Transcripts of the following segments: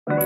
I'm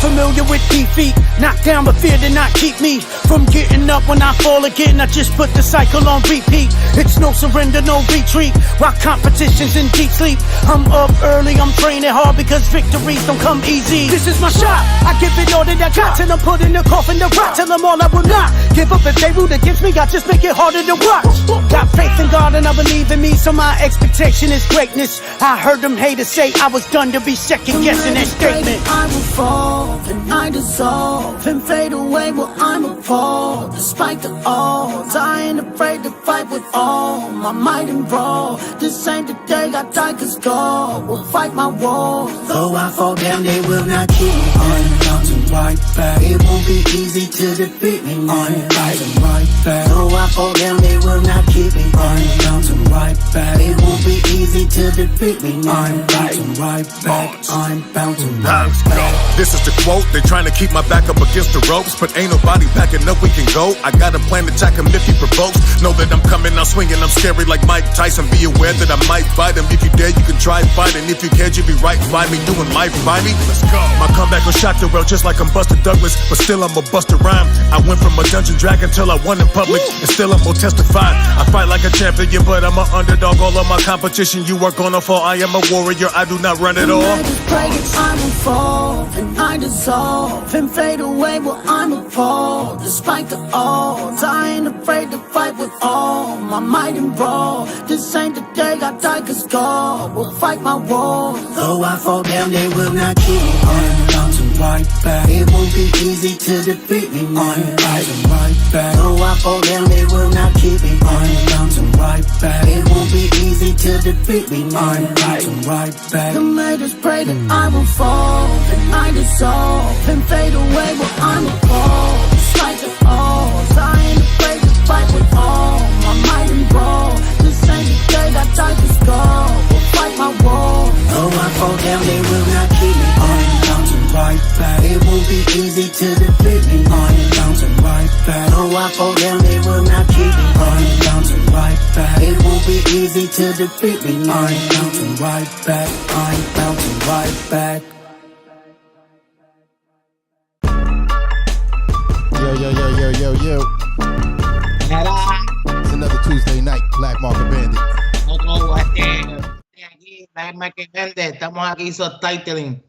familiar with defeat, knock down the fear to not keep me from getting up when I fall again. I just put the cycle on repeat. It's no surrender, no retreat. While competition's in deep sleep, I'm up early, I'm training hard because victories don't come easy. This is my shot, I give it all that I got till I'm put in the coffin to rot. Till I'm all I will not give up. If they root against me, I just make it harder to watch. Got faith in God and I believe in me, so my expectation is greatness. I heard them haters say I was done to be second guessing that statement. I will fall and I dissolve and fade away. Well, I'm appalled despite the odds. I ain't afraid to fight with all my might and brawl. This ain't the day I die, cause God will fight my war. Though I fall down, they will not keep me. I'm bouncing right back. It won't be easy to defeat me. I'm fighting right back. Though I fall down, they will not keep me. I'm bouncing right back. It won't be easy to defeat me. I'm fighting right back. I'm bouncing right back. This is the quote. They trying to keep my back up against the ropes, but ain't nobody backing up. We can go. I got a plan to attack him if he provokes. Know that I'm coming, I'm swinging, I'm scary like Mike Tyson. Be aware that I might fight him. If you dare, you can try fighting. If you can't, you be right by me doing life by me. Let's go. My comeback will shock the world just like I'm Buster Douglas, but still I'm a Buster Rhyme. I went from a dungeon dragon till I won in public, and still I'm gonna testify. I fight like a champion, but I'm an underdog. All of my competition, you are gonna fall. I am a warrior, I do not run at all. I will fall and I dissolve and fade away. Well, I'm appalled despite the odds. I ain't afraid to fight with all my might and brawl. This ain't the day I die, cause God will fight my war. Though I fall down, they will not keep me. I'm bouncing right back. It won't be easy to defeat me. I'm fighting right back. Though I fall down, they will not keep me. I'm bouncing right back. It won't be easy to defeat me. I'm fighting right back. The haters pray that I will fall and I dissolve and fade away. Well, I'm appalled despite the odds. I ain't afraid to fight with all my might and brawl. This ain't the day I die, cause God will fight my war. Though I fall down, they will not keep me. I'm bouncing right back. It won't be easy to defeat me. I'm bouncing right back. Though I fall down, they will not keep me. I'm bouncing right back. It won't be easy to defeat me. I'm bouncing right back. I'm bouncing right back. Yo. It's another Tuesday night, Black Market Bandit. Estamos aquí subtitling.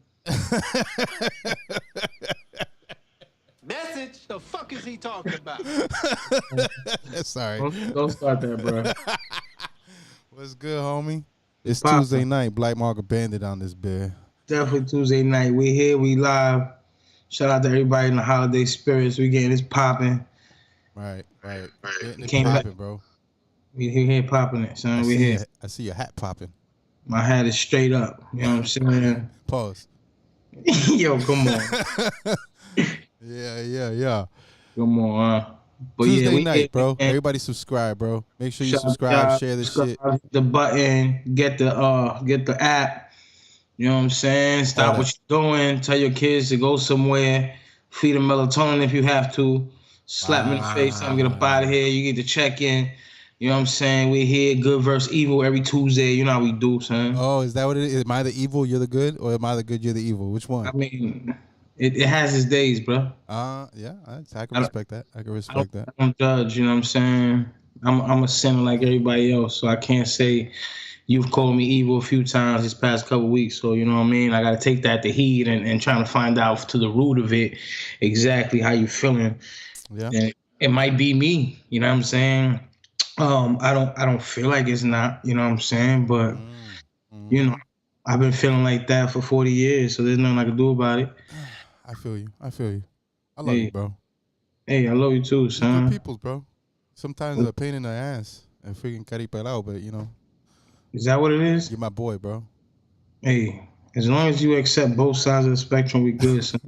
Message? The fuck is he talking about? Sorry. Don't start that, bro. What's good, homie? It's Papa. Tuesday night, Black Market Bandit on this beer. Definitely Tuesday night. We here, we live. Shout out to everybody in the holiday spirits. We getting this popping. Right. Getting it Came popping, back. bro. We here popping it, son. We here. I see your hat popping. My hat is straight up. You know what I'm saying? Pause. Yo, come on. Yeah. Come on, But Tuesday yeah, we night, here, bro. man. Everybody subscribe, bro. Make sure you Shout subscribe, out, share this subscribe, shit. The button, get the app. You know what I'm saying? Stop what you're doing. Tell your kids to go somewhere. Feed them melatonin if you have to. Slap them in the face. Tell them get up out of here. You get to check in. You know what I'm saying? We here, good versus evil, every Tuesday. You know how we do, son. Oh, is that what it is? Am I the evil, you're the good? Or am I the good, you're the evil? Which one? I mean, it has its days, bro. Yeah, I can respect that. I don't judge, you know what I'm saying? I'm a sinner like everybody else, so I can't say you've called me evil a few times this past couple weeks. So, you know what I mean? I got to take that to heed and trying to find out to the root of it exactly how you feeling. Yeah. And it might be me, you know what I'm saying? I don't feel like it's not, you know what I'm saying? But, you know, I've been feeling like that for 40 years, so there's nothing I can do about it. I feel you. I love you, bro. Hey, I love you too, son. Good peoples, bro. Sometimes they're a pain in the ass and freaking caripelao, but you know. Is that what it is? You're my boy, bro. Hey, as long as you accept both sides of the spectrum, we good, son.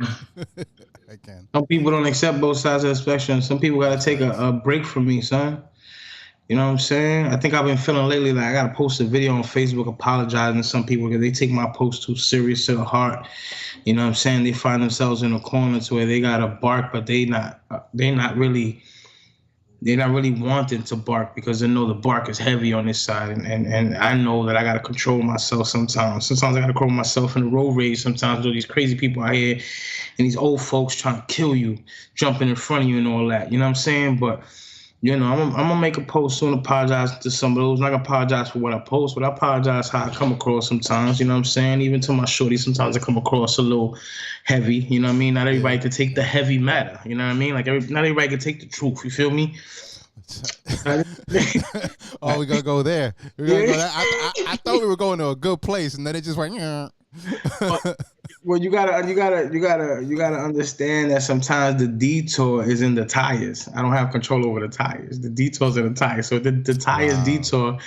I man. Some people don't accept both sides of the spectrum. Some people got to take a break from me, son. You know what I'm saying? I think I've been feeling lately like I got to post a video on Facebook apologizing to some people because they take my post too serious to the heart. You know what I'm saying? They find themselves in a corner to where they got to bark, but they're not really wanting to bark because they know the bark is heavy on this side. And I know that I got to control myself sometimes. Sometimes I got to control myself in the road rage. Sometimes with these crazy people out here and these old folks trying to kill you, jumping in front of you and all that. You know what I'm saying? But, you know, I'm going to make a post soon, apologize to some of those. I'm not going to apologize for what I post, but I apologize how I come across sometimes. You know what I'm saying? Even to my shorty, sometimes I come across a little heavy. You know what I mean? Not everybody can take the heavy matter. You know what I mean? Like, not everybody can take the truth. You feel me? Oh, we gonna go there. I thought we were going to a good place, and then it just went. Well, you gotta understand that sometimes the detour is in the tires. I don't have control over the tires. The detour's in the tires. So the tires detour,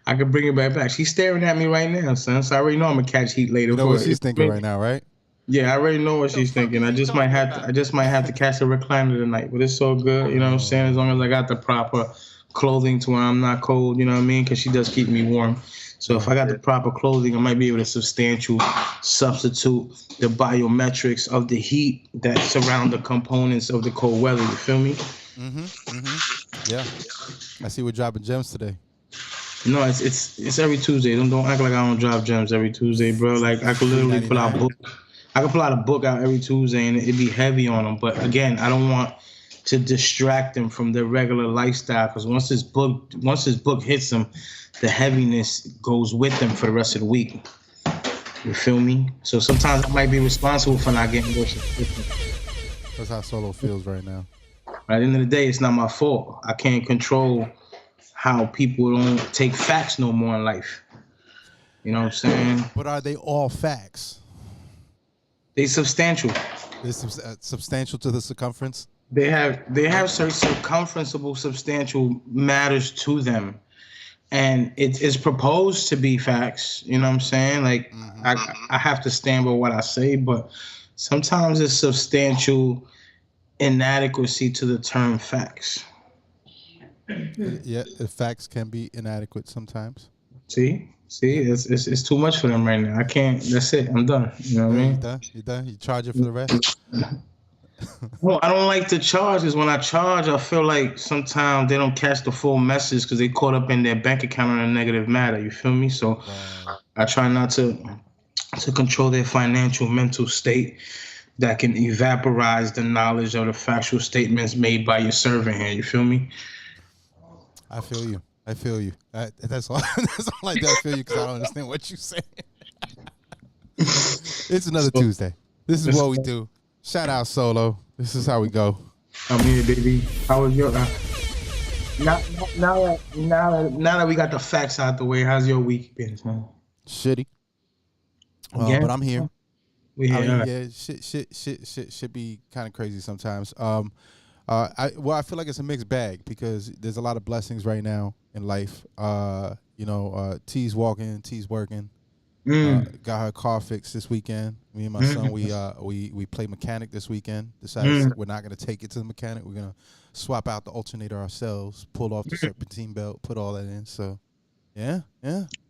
I can bring it back. She's staring at me right now, son. So I already know I'm gonna catch heat later. You know what she's thinking right now, right? Yeah, I already know what she's thinking. I just might have to catch a recliner tonight, but it's so good. You know what I'm saying? As long as I got the proper clothing to where I'm not cold, you know what I mean? Because she does keep me warm. So if I got the proper clothing, I might be able to substantially substitute the biometrics of the heat that surround the components of the cold weather. You feel me? Yeah. I see we're dropping gems today. No, it's every Tuesday. Don't act like I don't drop gems every Tuesday, bro. Like I could literally pull out book. I could pull out a book out every Tuesday and it'd be heavy on them. But again, I don't want to distract them from their regular lifestyle because once this book hits them, the heaviness goes with them for the rest of the week. You feel me? So sometimes I might be responsible for not getting those. That's how Solo feels right now. At the end of the day, it's not my fault. I can't control how people don't take facts no more in life. You know what I'm saying? But are they all facts? They substantial. They're substantial to the circumference? They have certain circumferenceable substantial matters to them. And it is proposed to be facts. You know what I'm saying? Like, I have to stand by what I say, but sometimes it's substantial inadequacy to the term facts. Yeah, the facts can be inadequate sometimes. See, it's too much for them right now. I can't. That's it. I'm done. You know what I mean? You done? You charge it for the rest? Well, I don't like to charge because when I charge, I feel like sometimes they don't catch the full message because they caught up in their bank account on a negative matter. You feel me? So I try not to control their financial mental state that can evaporize the knowledge of the factual statements made by your servant here. You feel me? I feel you. That's all. That's all I do. I feel you because I don't understand what you're saying. It's another Tuesday. This is what we do. Shout out Solo. This is how we go. I'm here, baby. How was your? Now that we got the facts out the way, how's your week been, man? Shitty. But I'm here. We here. Yeah, shit be kind of crazy sometimes. I feel like it's a mixed bag because there's a lot of blessings right now in life. T's walking, T's working. Got her car fixed this weekend. Me and my son, we played mechanic this weekend. Decided we're not gonna take it to the mechanic. We're gonna swap out the alternator ourselves, pull off the serpentine belt, put all that in. So, yeah.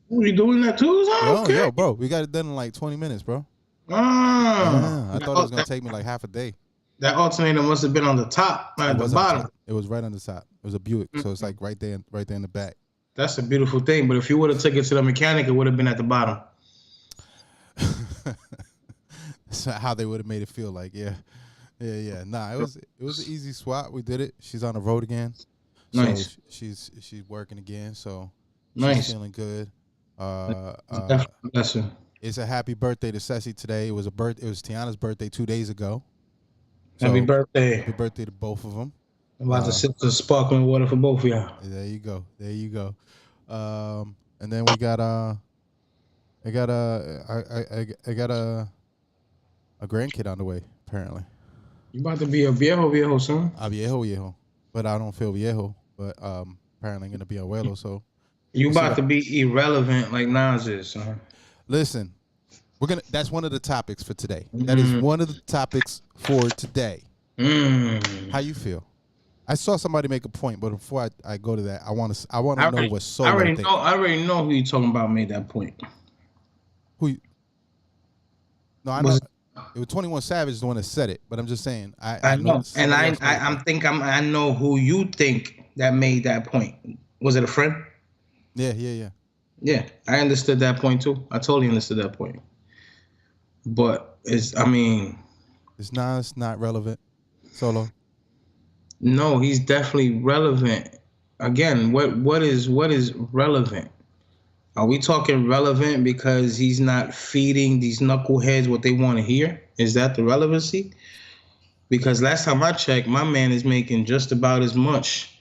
We doing that too? Yo, bro, we got it done in like 20 minutes, bro. Yeah, I thought it was gonna take me like half a day. That alternator must have been on the top, not at the bottom. It was right on the top. It was a Buick, so it's like right there in the back. That's a beautiful thing. But if you would have took it to the mechanic, it would have been at the bottom. That's how they would have made it feel like. Yeah. Nah, it was an easy swap. We did it. She's on the road again. Nice. So she's working again. So nice. She's feeling good. Bless her. It's a happy birthday to Ceci today. It was Tiana's birthday 2 days ago. So happy birthday. Happy birthday to both of them. I'm about to sip the sparkling water for both of y'all. There you go. And then we got I got a grandkid on the way, apparently. You about to be a viejo, son? A viejo. But I don't feel viejo. But apparently I'm going to be abuelo, so. You about to be irrelevant like Nas is, son. Listen, that's one of the topics for today. That is one of the topics for today. How you feel? I saw somebody make a point, but before I go to that, I want to know what I Solo already think. know. I already know who you talking about made that point. Who? No, I know. It was 21 Savage the one that said it, but I'm just saying. I know know, and somebody else made it. I know who you think that made that point. Was it a friend? Yeah. Yeah, I understood that point too. I totally understood that point. But I mean, Is Nas not relevant? Solo. no, he's definitely relevant. Again, what is relevant? Are we talking relevant because he's not feeding these knuckleheads what they want to hear? Is that the relevancy? Because last time I checked, my man is making just about as much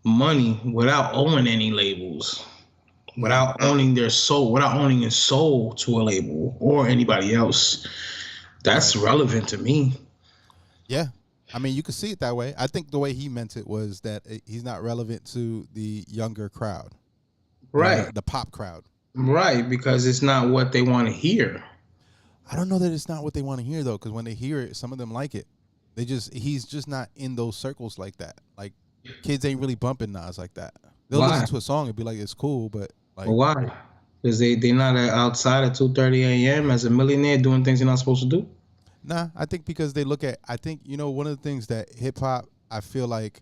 money without owning any labels, without owning their soul, without owning his soul to a label or anybody else. That's relevant to me. Yeah. I mean, you could see it that way. I think the way he meant it was that he's not relevant to the younger crowd. Right. The pop crowd. Right, because it's not what they want to hear. I don't know that it's not what they want to hear though, because when they hear it, some of them like it. He's just not in those circles like that. Like kids ain't really bumping Nas like that. They'll listen to a song and be like, it's cool, but like, well, why? Because they're not outside at 2:30 a.m. as a millionaire doing things they're not supposed to do. Nah, I think because they look at. I think one of the things that hip hop I feel like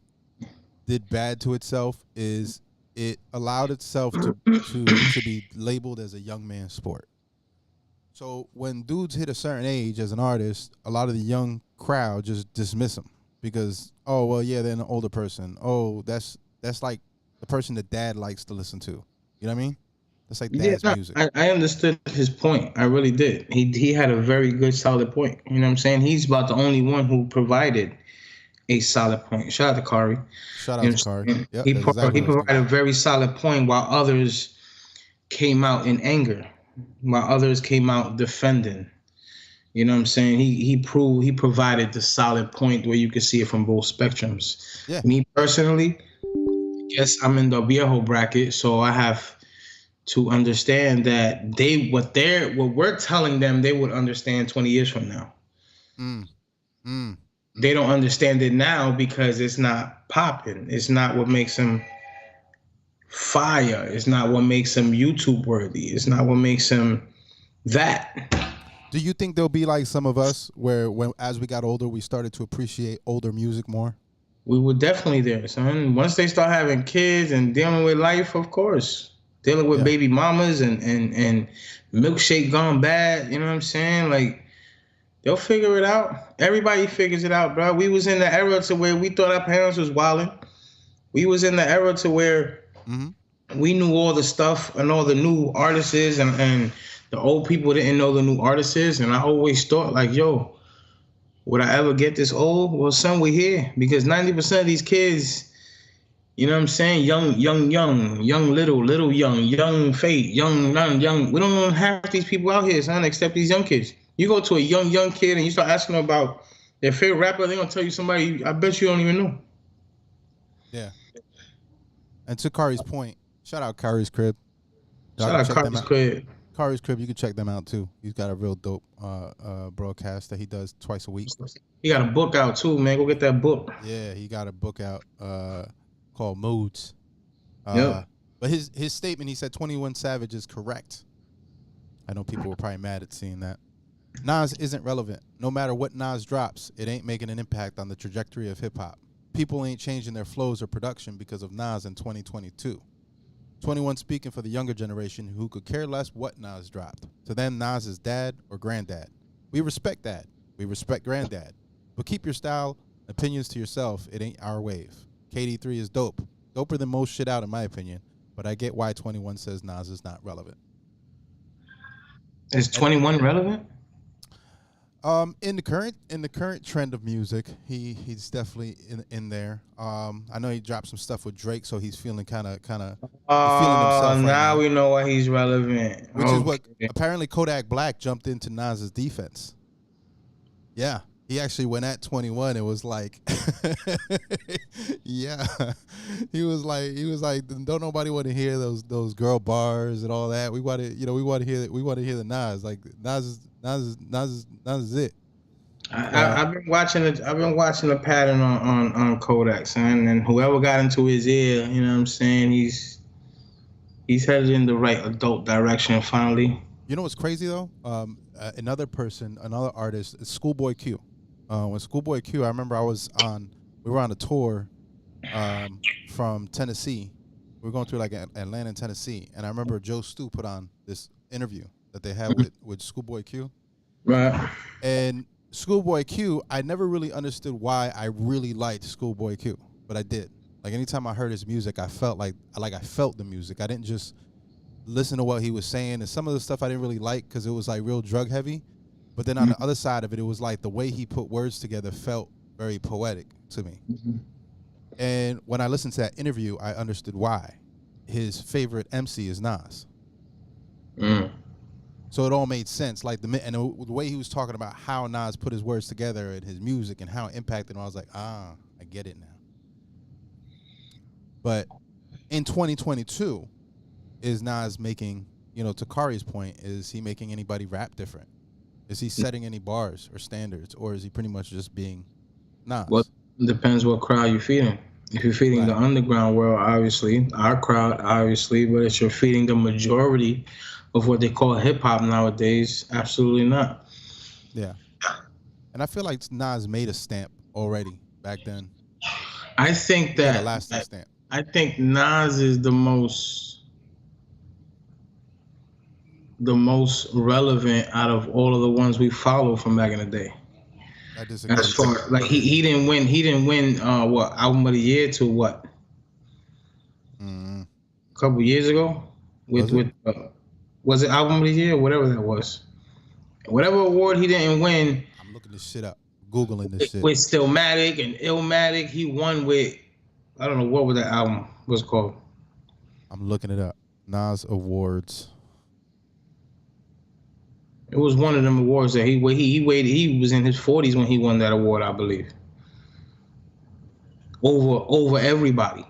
did bad to itself is it allowed itself to be labeled as a young man's sport. So when dudes hit a certain age as an artist, a lot of the young crowd just dismiss them because, oh well, yeah, they're an older person. Oh, that's like the person that dad likes to listen to. You know what I mean? That's like dad's music. I understood his point. I really did. He had a very good, solid point. You know what I'm saying? He's about the only one who provided a solid point. Shout out to Kari. Shout out to Kari. Yep, he provided a very solid point while others came out in anger, while others came out defending. You know what I'm saying? He provided the solid point where you could see it from both spectrums. Yeah. Me personally, yes, I'm in the viejo bracket, so I have to understand that what we're telling them they would understand 20 years from now. They don't understand it now because it's not popping. It's not what makes them fire. It's not what makes them YouTube worthy. It's not what makes them that. Do you think there'll be like some of us where when as we got older we started to appreciate older music more? We were definitely there, son. Once they start having kids and dealing with life, of course. Dealing with baby mamas and milkshake gone bad, you know what I'm saying? Like, they'll figure it out. Everybody figures it out, bro. We was in the era to where we thought our parents was wilding. We was in the era to where we knew all the stuff and all the new artists and the old people didn't know the new artists. And I always thought like, yo, would I ever get this old? Well, son, we're here because 90% of these kids, you know what I'm saying? Young, little, young, fate, young. We don't know half these people out here, son, except these young kids. You go to a young kid and you start asking them about their favorite rapper, they're going to tell you somebody I bet you don't even know. Yeah. And to Kari's point, shout out Kari's Crib. Shout out Kari's Crib. Kari's Crib, you can check them out too. He's got a real dope broadcast that he does twice a week. He got a book out too, man. Go get that book. Yeah, he got a book out called Moods. Yep. But his statement, he said 21 Savage is correct. I know people were probably mad at seeing that. Nas isn't relevant. No matter what Nas drops, it ain't making an impact on the trajectory of hip-hop. People ain't changing their flows or production because of Nas in 2022. 21 speaking for the younger generation who could care less what Nas dropped. To them, Nas is dad or granddad. We respect that. We respect granddad. But keep your style, opinions to yourself. It ain't our wave. KD3 is dope. Doper than most shit out in my opinion. But I get why 21 says Nas is not relevant. Is 21 relevant? In the current trend of music, he's definitely in there. I know he dropped some stuff with Drake, so he's feeling kind of feeling himself. Now we know why he's relevant. Which is what apparently Kodak Black jumped into Nas's defense. Yeah, he actually went at 21. It was like, yeah, he was like, don't nobody want to hear those girl bars and all that. We want to hear the Nas. Like Nas is it. I've been watching it. I've been watching the pattern on Kodak, son, and whoever got into his ear, you know what I'm saying? He's headed in the right adult direction finally. You know what's crazy though? Another artist, Schoolboy Q. When Schoolboy Q, I remember we were on a tour from Tennessee. We were going through like Atlanta and Tennessee, and I remember Joe Stu put on this interview that they had with Schoolboy Q. Right. And Schoolboy Q, I never really understood why I really liked Schoolboy Q, but I did. Like anytime I heard his music, I felt I felt the music. I didn't just listen to what he was saying, and some of the stuff I didn't really like because it was like real drug heavy. But then on the other side of it, it was like the way he put words together felt very poetic to me. Mm-hmm. And when I listened to that interview, I understood why. His favorite MC is Nas. Mm. So it all made sense. Like the way he was talking about how Nas put his words together and his music and how it impacted him, I was like, I get it now. But in 2022, is Nas making, to Kari's point, is he making anybody rap different? Is he setting any bars or standards, or is he pretty much just being Nas? Well, it depends what crowd you're feeding. If you're feeding the underground world, obviously, our crowd, obviously, but if you're feeding the majority of what they call hip-hop nowadays, absolutely not. Yeah. And I feel like Nas made a stamp already back then. I think that a lasting stamp. I think Nas is the most relevant out of all of the ones we follow from back in the day. I disagree. As far like he didn't win what album of the year to what? A couple years ago was it album of the year or whatever that was? Whatever award he didn't win. I'm looking this shit up, Googling this shit. With Stillmatic and Illmatic, he won with, I don't know what that album was called. I'm looking it up. Nas Awards. It was one of them awards that he waited. He was in his 40s when he won that award, I believe. Over everybody.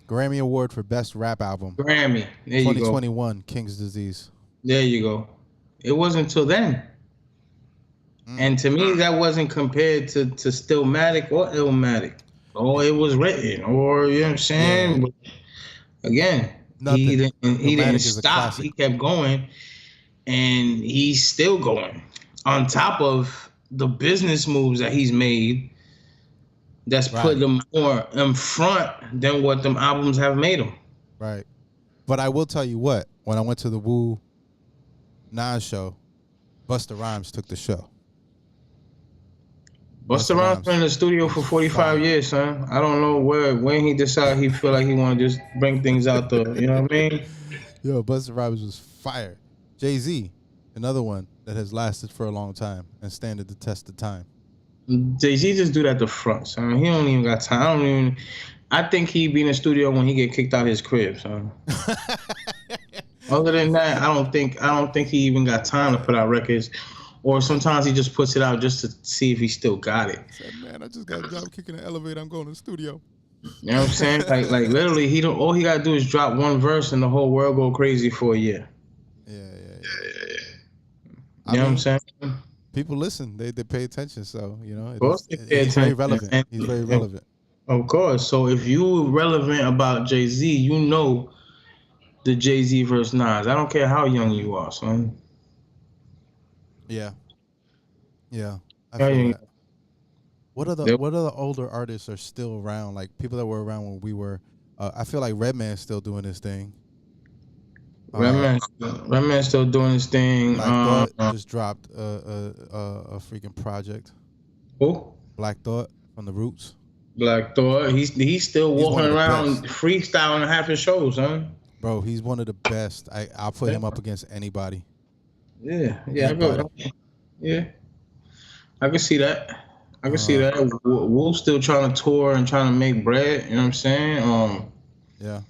Grammy Award for Best Rap Album. Grammy. There you go. 2021, King's Disease. There you go. It wasn't until then. And to me, that wasn't compared to Stillmatic or Illmatic. Or it was written, or, you know what I'm saying? Yeah. But again, he didn't stop. He kept going. And he's still going. On top of the business moves that he's made, that's put him more in front than what them albums have made him. Right. But I will tell you what, when I went to the Wu Nas show, Busta Rhymes took the show. Busta Rhymes been in the studio for 45 years, son. I don't know when he decided he feel like he want to just bring things out the, you know what I mean? Yo, Busta Rhymes was fire. Jay-Z, another one that has lasted for a long time and standed the test of time. Jay-Z just do that at the front, son. He don't even got time. I think he be in the studio when he get kicked out of his crib, son. Other than that, I don't think he even got time to put out records. Or sometimes he just puts it out just to see if he still got it. Said, man, I just got a job kicking the elevator. I'm going to the studio. You know what I'm saying? like literally, all he gotta do is drop one verse and the whole world go crazy for a year. Yeah. You know what I'm saying? People listen. They pay attention. So, of course he's very relevant. He's very relevant. Of course. So if you relevant about Jay-Z, you know the Jay-Z versus Nas. I don't care how young you are, son. Yeah. I feel that. What other older artists are still around? Like people that were around when we were. I feel like Redman's still doing his thing. Redman's still doing his thing. Black Thought just dropped a freaking project. Who? Black Thought from the Roots. Black Thought. He's still walking around freestyling half his shows, huh? Bro, he's one of the best. I'll put him up against anybody. Yeah. I can see that. I can see that. Wolf's still trying to tour and trying to make bread. You know what I'm saying? Yeah.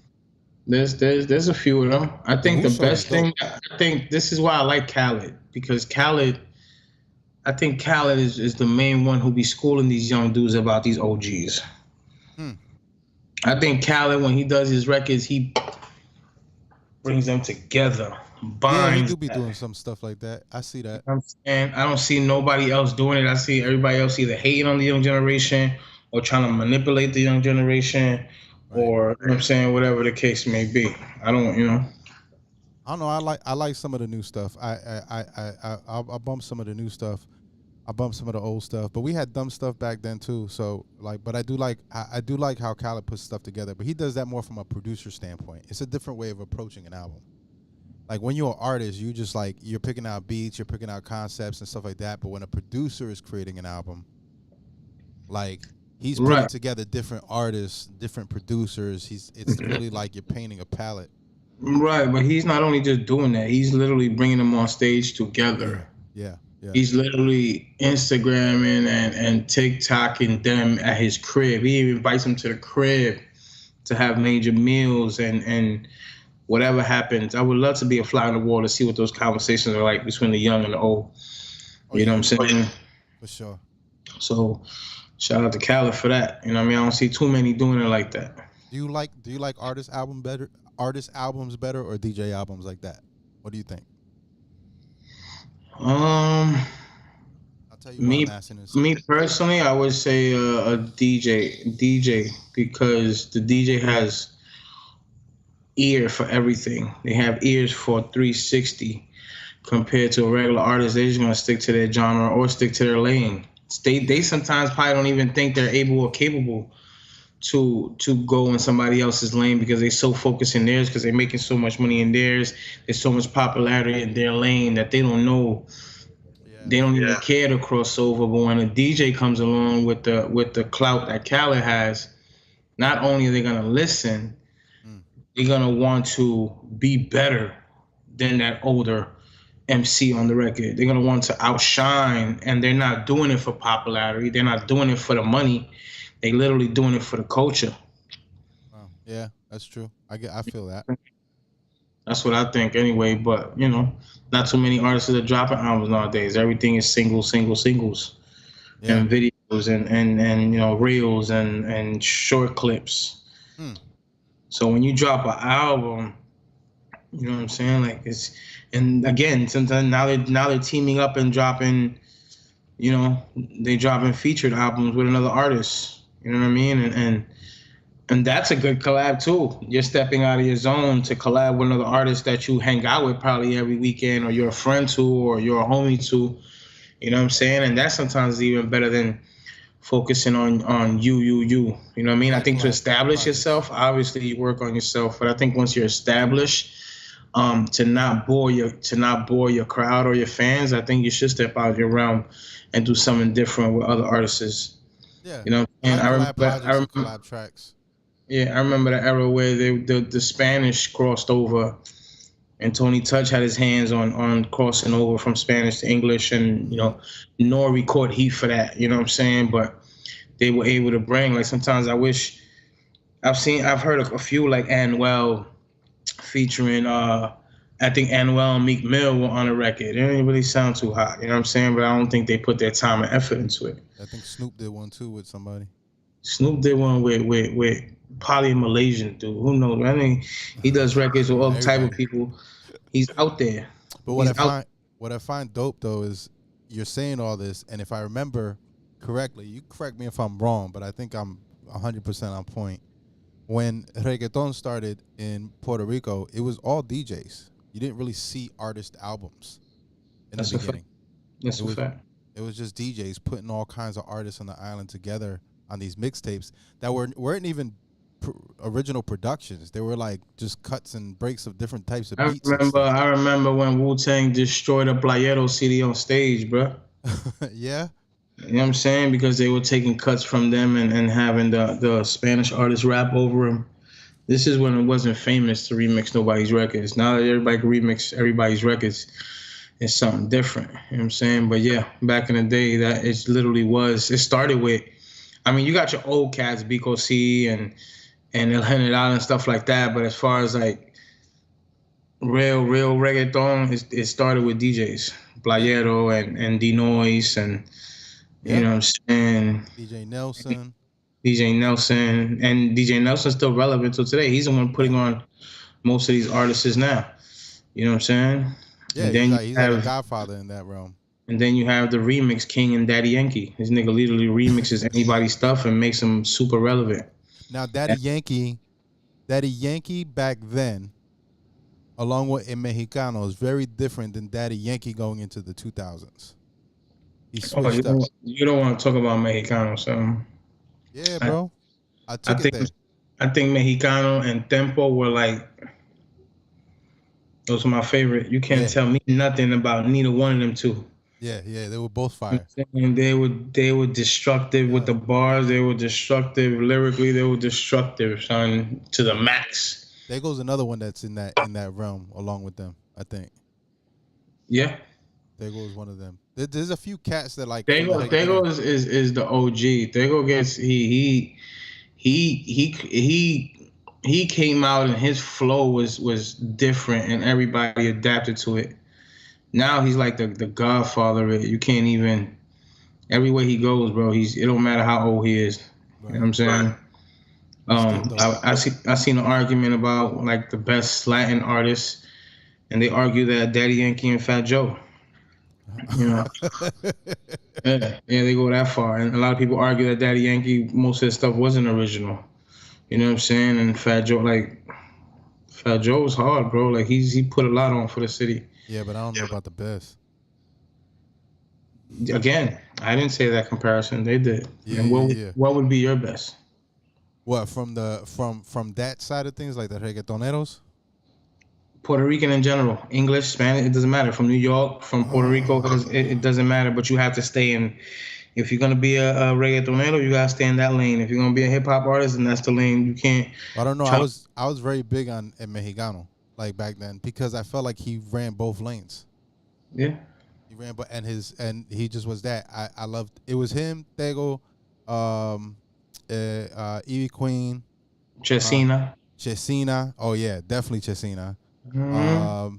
There's a few of them. I think the best thing. I think this is why I like Khaled, because Khaled. I think Khaled is the main one who be schooling these young dudes about these OGs. I think Khaled, when he does his records, he brings them together. Yeah, he binds do be that. doing some stuff like that. I see that. And I don't see nobody else doing it. I see everybody else either hating on the young generation or trying to manipulate the young generation Right. or, you know what I'm saying, whatever the case may be. I don't, you know. I don't know. I like some of the new stuff. I bump some of the new stuff. I bump some of the old stuff. But we had dumb stuff back then too. So like, but I do like how Khaled puts stuff together. But he does that more from a producer standpoint. It's a different way of approaching an album. Like when you're an artist, you just like you're picking out beats, you're picking out concepts and stuff like that. But when a producer is creating an album, like he's putting Right. together different artists, different producers. It's really like you're painting a palette. Right. But he's not only just doing that, he's literally bringing them on stage Yeah, together. yeah, yeah. He's literally Instagramming and TikToking them at his crib. He even invites them to the crib to have major meals and whatever happens. I would love to be a fly on the wall to see what those conversations are like between the young and the old. You know what I'm saying? For sure. So shout out to Khaled for that. You know what I mean? I don't see too many doing it like that. Do you like artist albums better or DJ albums like that? What do you think? I'll tell you why Me I'm asking this. me personally, I would say a DJ because the DJ has ear for everything. They have ears for 360 compared to a regular artist. They're just gonna stick to their genre or stick to their lane. They sometimes probably don't even think they're able or capable to go in somebody else's lane because they're so focused in theirs because they're making so much money in theirs. There's so much popularity in their lane that they don't know. They don't even care to cross over. But when a DJ comes along with the clout that Khaled has, not only are they gonna listen, they're gonna want to be better than that older MC on the record. They're gonna want to outshine, and they're not doing it for popularity. They're not doing it for the money. They literally doing it for the culture. Wow. Yeah, that's true. I feel that. That's what I think anyway. But you know, not too many artists are dropping albums nowadays. Everything is singles, Yeah. and videos and you know reels and short clips. So when you drop an album, you know what I'm saying? Like it's, and again, sometimes now they're teaming up and dropping, you know, they dropping featured albums with another artist. You know what I mean? And that's a good collab too. You're stepping out of your zone to collab with another artist that you hang out with probably every weekend, or you're a friend to, or you're a homie to. You know what I'm saying? And that sometimes is even better than focusing on you. You know what I mean? I think to establish yourself, obviously you work on yourself, but I think once you're established, to not bore your crowd or your fans, I think you should step out of your realm and do something different with other artists. Yeah. You know, and I remember, collab tracks. yeah, I remember the era where the Spanish crossed over, and Tony Touch had his hands on crossing over from Spanish to English, and you know, Nori caught heat for that. You know what I'm saying? But they were able to bring, like, sometimes I wish I've heard a few like Anuel featuring I think Anuel and Meek Mill were on a record. It didn't really sound too hot, you know what I'm saying? But I don't think they put their time and effort into it. I think Snoop did one too with somebody. Snoop did one with probably a Malaysian dude. Who knows? I mean, he does records with all type of people. He's out there. But what I find dope though is you're saying all this, and if I remember correctly, you correct me if I'm wrong, but I think I'm 100% on point. When reggaeton started in Puerto Rico, it was all DJs. You didn't really see artist albums in the beginning. That's a fact. It was just DJs putting all kinds of artists on the island together on these mixtapes that weren't even original productions. They were like just cuts and breaks of different types of beats. I remember when Wu-Tang destroyed a Playero CD on stage, bro. Yeah. You know what I'm saying? Because they were taking cuts from them and having the Spanish artists rap over them. This is when it wasn't famous to remix nobody's records. Now that everybody can remix everybody's records, it's something different. You know what I'm saying? But yeah, back in the day, that it literally was. It started with, I mean, you got your old cats, Biko C and El General and stuff like that. But as far as like real reggaeton, it started with DJs, Playero and D-Noise and you know what I'm saying? DJ Nelson. And DJ Nelson's still relevant till today. He's the one putting on most of these artists now. You know what I'm saying? Yeah, And then he's like a godfather in that realm. And then you have the remix king and Daddy Yankee. This nigga literally remixes anybody's stuff and makes them super relevant. Now, Daddy Yankee back then, along with El Mexicano, is very different than Daddy Yankee going into the 2000s. He switched up. You don't want to talk about Mexicano, so. Yeah, bro. I think Mexicano and Tempo were like, those are my favorite. You can't tell me nothing about neither one of them two. Yeah, they were both fire. And they were destructive with the bars. They were destructive lyrically. They were destructive, son, to the max. There goes another one that's in that realm along with them, I think. Yeah. There goes one of them. There's a few cats that like. Tego is the OG. Tego gets he came out and his flow was different and everybody adapted to it. Now he's like the godfather of it. You can't even, everywhere he goes, bro, it don't matter how old he is. Right. You know what I'm saying? I seen an argument about like the best Latin artists, and they argue that Daddy Yankee and Fat Joe. You know, yeah, they go that far, and a lot of people argue that Daddy Yankee, most of his stuff wasn't original. You know what I'm saying? And Fat Joe was hard, bro. Like he put a lot on for the city. Yeah, but I don't know about the best. Again, I didn't say that comparison. They did. Yeah, and what would be your best? What from that side of things, like the reggaetoneros? Puerto Rican in general, English, Spanish, it doesn't matter. From New York, from Puerto Rico, it doesn't matter. But you have to stay in. If you're gonna be a reggaetonero, you gotta stay in that lane. If you're gonna be a hip hop artist, then that's the lane. You can't. I don't know. I was very big on El Mexicano, like back then, because I felt like he ran both lanes. Yeah. He ran, and he just was that. I loved. It was him, Tego, Evie Queen, Chesina. Oh yeah, definitely Chesina. Mm-hmm.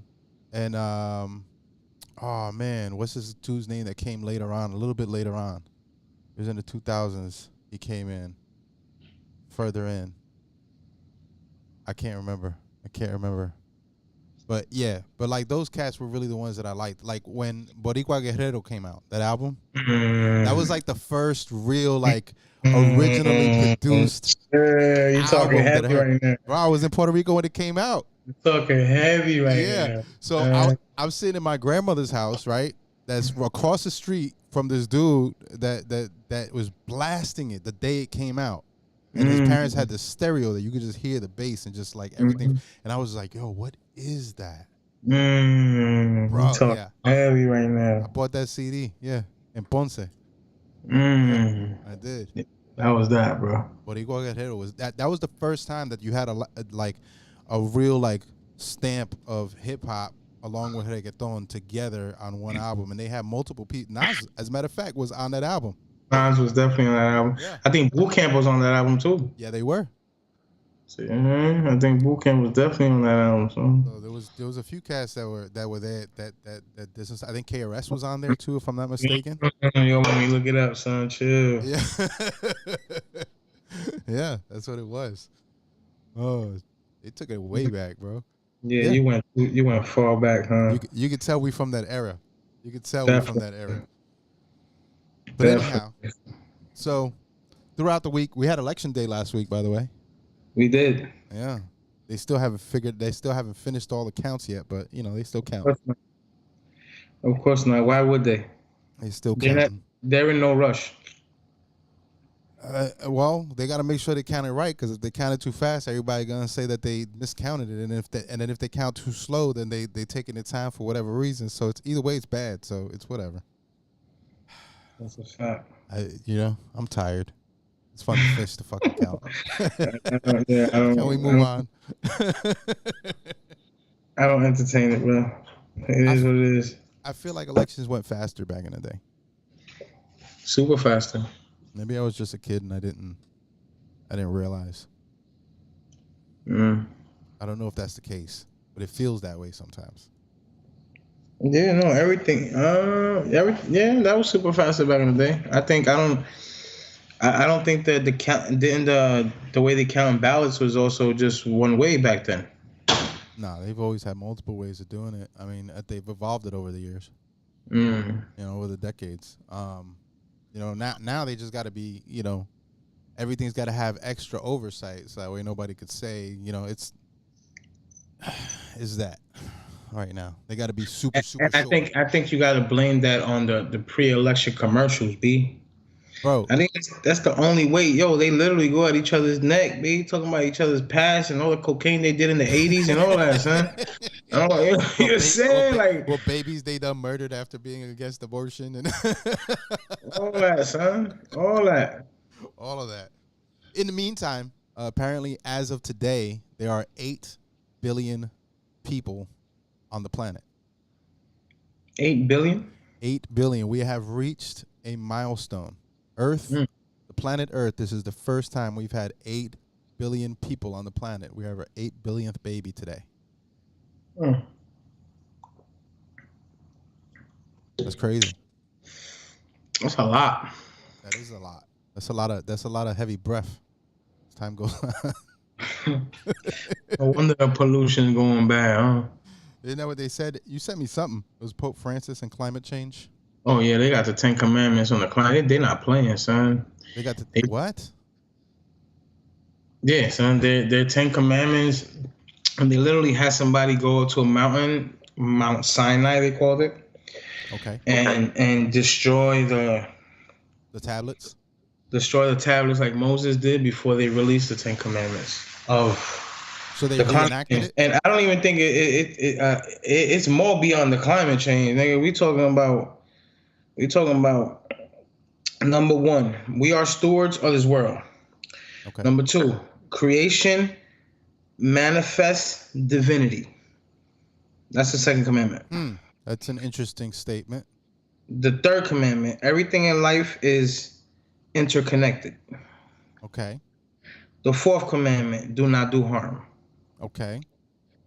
Oh man, what's this dude's name that came later on? A little bit later on. It was in the 2000s. He came in further in. I can't remember. But yeah, like those cats were really the ones that I liked. Like when Boricua Guerrero came out, that album, that was like the first real like originally produced. Yeah, you're talking heavy right now. Bro, I was in Puerto Rico when it came out. You're talking heavy right now. Yeah. So I'm sitting in my grandmother's house, right? That's across the street from this dude that was blasting it the day it came out. And his parents had this stereo that you could just hear the bass and just like everything. And I was like, yo, what is that? Bro, yeah. Heavy right now. I bought that CD, yeah, in Ponce. Yeah, I did. That was that, bro. Boricua Guerrero was that was the first time that you had a real like stamp of hip hop along with reggaeton together on one album, and they had multiple people. Nas, as a matter of fact, was on that album. Nas was definitely on that album. Yeah. I think Boot Camp was on that album too. Yeah, they were. I think Boot Camp was definitely on that album. So there was a few cats that were there that this is, I think KRS was on there too, if I'm not mistaken. Yo, let me look it up, son. Chill. Yeah. Yeah, that's what it was. Oh, it took it way back, bro. Yeah, you went far back, huh? You could tell we from that era. But anyhow, so throughout the week, we had election day last week, by the way. We did. Yeah. They still haven't finished all the counts yet, but they still count. Of course not. Why would they? They still count. They're in no rush. Well, they got to make sure they count it right, because if they count it too fast, everybody gonna say that they miscounted it, and then if they count too slow, then they taking their time for whatever reason. So it's either way, it's bad. So it's whatever. That's a fact. I'm tired. It's fun to finish the fucking count. Can we move on? I don't entertain it, bro. It is what it is. I feel like elections went faster back in the day. Super faster. Maybe I was just a kid and I didn't realize. I don't know if that's the case, but it feels that way sometimes. Yeah, no, everything. That was super faster back in the day. I don't think that the way they count ballots was also just one way back then. Nah, they've always had multiple ways of doing it. I mean, they've evolved it over the years. Mm. You know, over the decades. You know, now they just got to be, you know, everything's got to have extra oversight, so that way nobody could say, you know, it's is that right now. They got to be super sure. I think you got to blame that on the pre-election commercials, B. Bro, I think that's the only way. Yo, they literally go at each other's neck, B, talking about each other's past and all the cocaine they did in the 80s and all that, son. Oh, you know what I'm saying? Well, babies they done murdered after being against abortion and all that, son. All that. all of that. In the meantime, apparently, as of today, there are 8 billion people on the planet. 8 billion? 8 billion. We have reached a milestone. Earth, the planet Earth, this is the first time we've had 8 billion people on the planet. We have our 8 billionth baby today. Mm. That's crazy. That's a lot. That is a lot. That's a lot of heavy breath. As time goes on. No wonder the pollution going bad, huh? Isn't that what they said? You sent me something. It was Pope Francis and climate change. Oh yeah, they got the 10 Commandments on the climate. They're not playing, son. They got the what? Yeah, son. They're 10 Commandments, and they literally had somebody go to a mountain, Mount Sinai, they called it. Okay. And destroy the tablets. Destroy the tablets like Moses did before they released the 10 Commandments of. So they reenacted it. And I don't even think it's more beyond the climate change, nigga. We talking about number 1, we are stewards of this world. Okay. Number 2, creation manifests divinity. That's the second commandment. That's an interesting statement. The third commandment, everything in life is interconnected. Okay. The fourth commandment, do not do harm. Okay.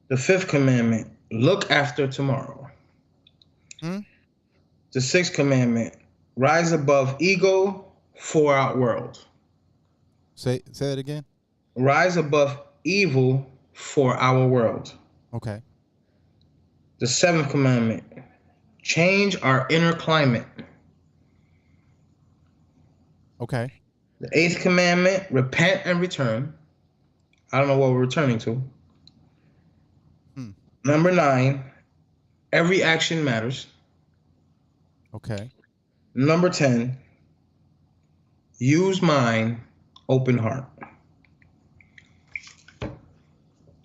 The fifth commandment, look after tomorrow. The sixth commandment, rise above ego for our world. Say that again. Rise above evil for our world. Okay. The seventh commandment, change our inner climate. Okay. The eighth commandment, repent and return. I don't know what we're returning to. Number 9, every action matters. Okay. Number 10, use mind, open heart.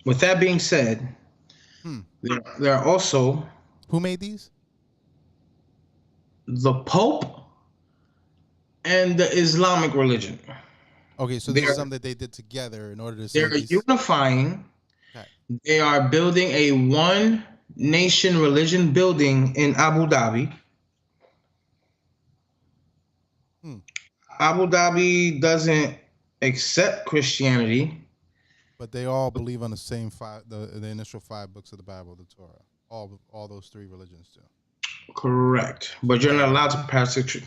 With that being said, there are also... Who made these? The Pope and the Islamic religion. Okay, so this is something that they did together in order to... They're unifying. Okay. They are building a one nation religion building in Abu Dhabi. Abu Dhabi doesn't accept Christianity. But they all believe on the same the initial 5 books of the Bible, the Torah. All those 3 religions do. Correct. But you're not allowed to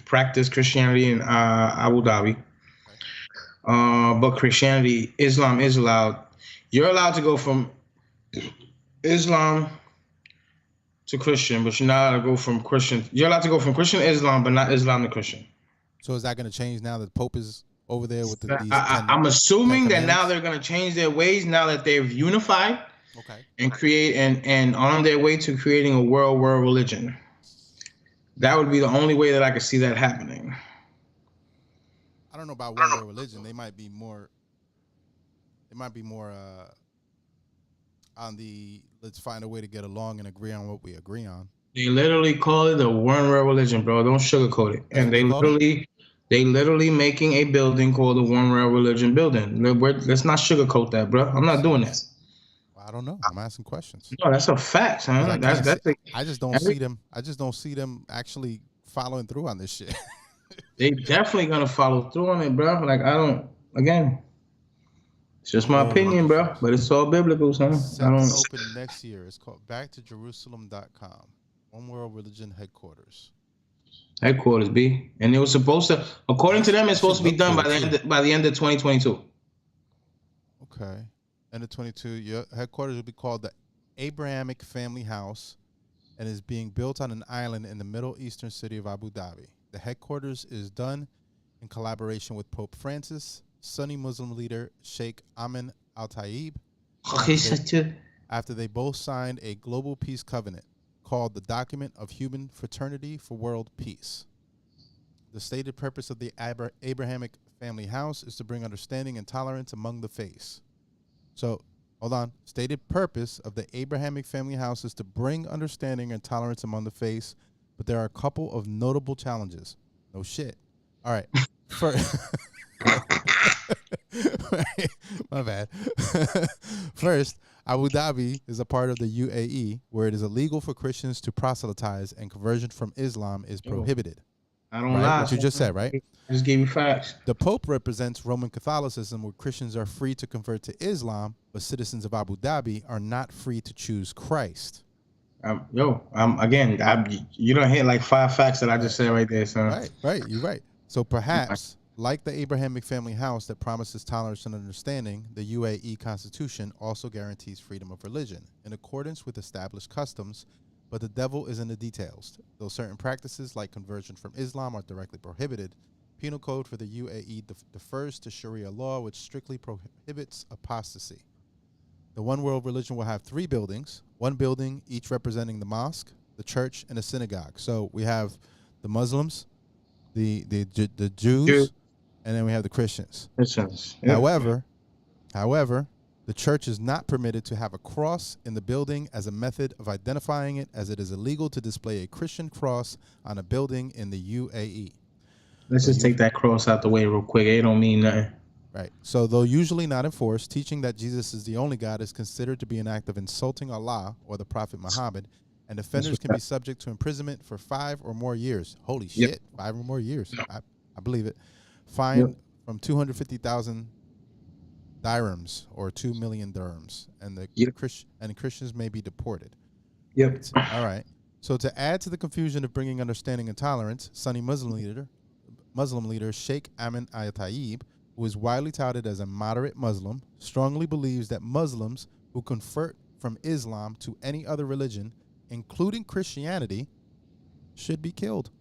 practice Christianity in Abu Dhabi. Okay. But Islam is allowed. You're allowed to go from Islam to Christian, but you're not allowed to go from Christian. You're allowed to go from Christian to Islam, but not Islam to Christian. So is that going to change now that the Pope is over there with these? I'm assuming that now they're going to change their ways now that they've unified. Okay. And create and on their way to creating a world religion. That would be the only way that I could see that happening. I don't know about world religion. They might be more. On the let's find a way to get along and agree on what we agree on. They literally call it the one world religion, bro. Don't sugarcoat it. And they literally making a building called the One World Religion building. Let's not sugarcoat that, bro. I'm not doing that. I don't know. I'm asking questions. No, that's a fact, huh? I just don't see them. I just don't see them actually following through on this shit. They definitely gonna follow through on it, bro. Like it's just my opinion, bro. But it's all biblical, son. Open next year. It's called backtojerusalem.com. One World Religion Headquarters. Headquarters, B. And it was supposed to, according to them, it's supposed to be done by the end of 2022. Okay. End of 22. Your headquarters will be called the Abrahamic family house and is being built on an island in the Middle Eastern city of Abu Dhabi. The headquarters is done in collaboration with Pope Francis, Sunni Muslim leader Sheikh Amin Al-Tayyib, after they both signed a global peace covenant called the Document of Human Fraternity for World Peace. The stated purpose of the Abrahamic family house is to bring understanding and tolerance among the faiths. So, hold on. Stated purpose of the Abrahamic family house is to bring understanding and tolerance among the faiths, but there are a couple of notable challenges. No shit. All right. My bad. First, Abu Dhabi is a part of the UAE, where it is illegal for Christians to proselytize and conversion from Islam is prohibited. I don't Right? lie. What you just said, right? I just gave you facts. The Pope represents Roman Catholicism, where Christians are free to convert to Islam, but citizens of Abu Dhabi are not free to choose Christ. Again, you don't hit like 5 facts that I just said right there, son. Right. You're right. So perhaps, like the Abrahamic family house that promises tolerance and understanding, the UAE Constitution also guarantees freedom of religion in accordance with established customs, but the devil is in the details. Though certain practices like conversion from Islam are directly prohibited, penal code for the UAE defers to Sharia law, which strictly prohibits apostasy. The one world religion will have 3 buildings, one building each representing the mosque, the church, and a synagogue. So we have the Muslims, the Jews, and then we have the Christians. Yeah. However, the church is not permitted to have a cross in the building as a method of identifying it, as it is illegal to display a Christian cross on a building in the UAE. Let's just take that cross out the way real quick. It don't mean nothing. Right. So though usually not enforced, teaching that Jesus is the only God is considered to be an act of insulting Allah or the Prophet Muhammad, and offenders can be subject to imprisonment for 5 or more years. Holy shit, 5 or more years. I believe it. Fine from 250,000 dirhams or 2 million dirhams, and Christians may be deported. Yep. All right. So to add to the confusion of bringing understanding and tolerance, Sunni Muslim leader Sheikh Amin Al-Tayyib, who is widely touted as a moderate Muslim, strongly believes that Muslims who convert from Islam to any other religion, including Christianity, should be killed.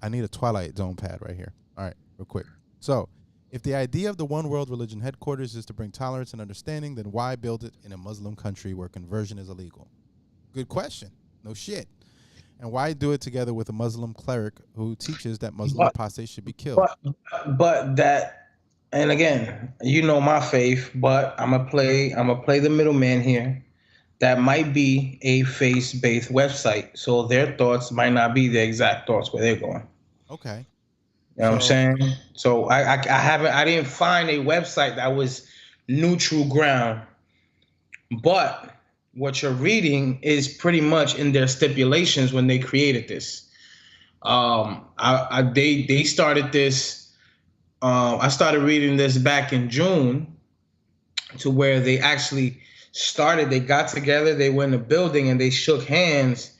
I need a Twilight Zone pad right here. All right, real quick. So, if the idea of the one world religion headquarters is to bring tolerance and understanding, then why build it in a Muslim country where conversion is illegal? Good question. No shit. And why do it together with a Muslim cleric who teaches that Muslim apostates should be killed? But that, and again, you know my faith, but I'm gonna play the middleman here. That might be a faith-based website, so their thoughts might not be the exact thoughts where they're going. Okay. You know what I'm saying? So I didn't find a website that was neutral ground, but what you're reading is pretty much in their stipulations when they created this. They started this. I started reading this back in June, to where they actually started. They got together. They went in a building and they shook hands,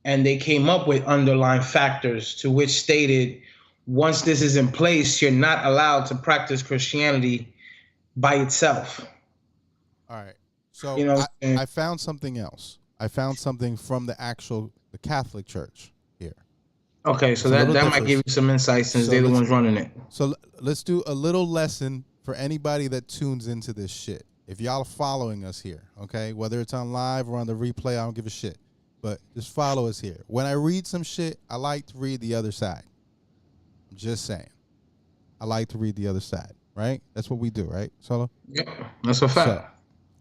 and they came up with underlying factors to which stated, once this is in place, you're not allowed to practice Christianity by itself. All right. So I found something else. I found something from the Catholic Church here. Okay, so that might give you some insight since they're the ones running it. So let's do a little lesson for anybody that tunes into this shit. If y'all are following us here, okay, whether it's on live or on the replay, I don't give a shit. But just follow us here. When I read some shit, I like to read the other side. I'm just saying. I like to read the other side, right? That's what we do, right, Solo? Yep, that's a fact.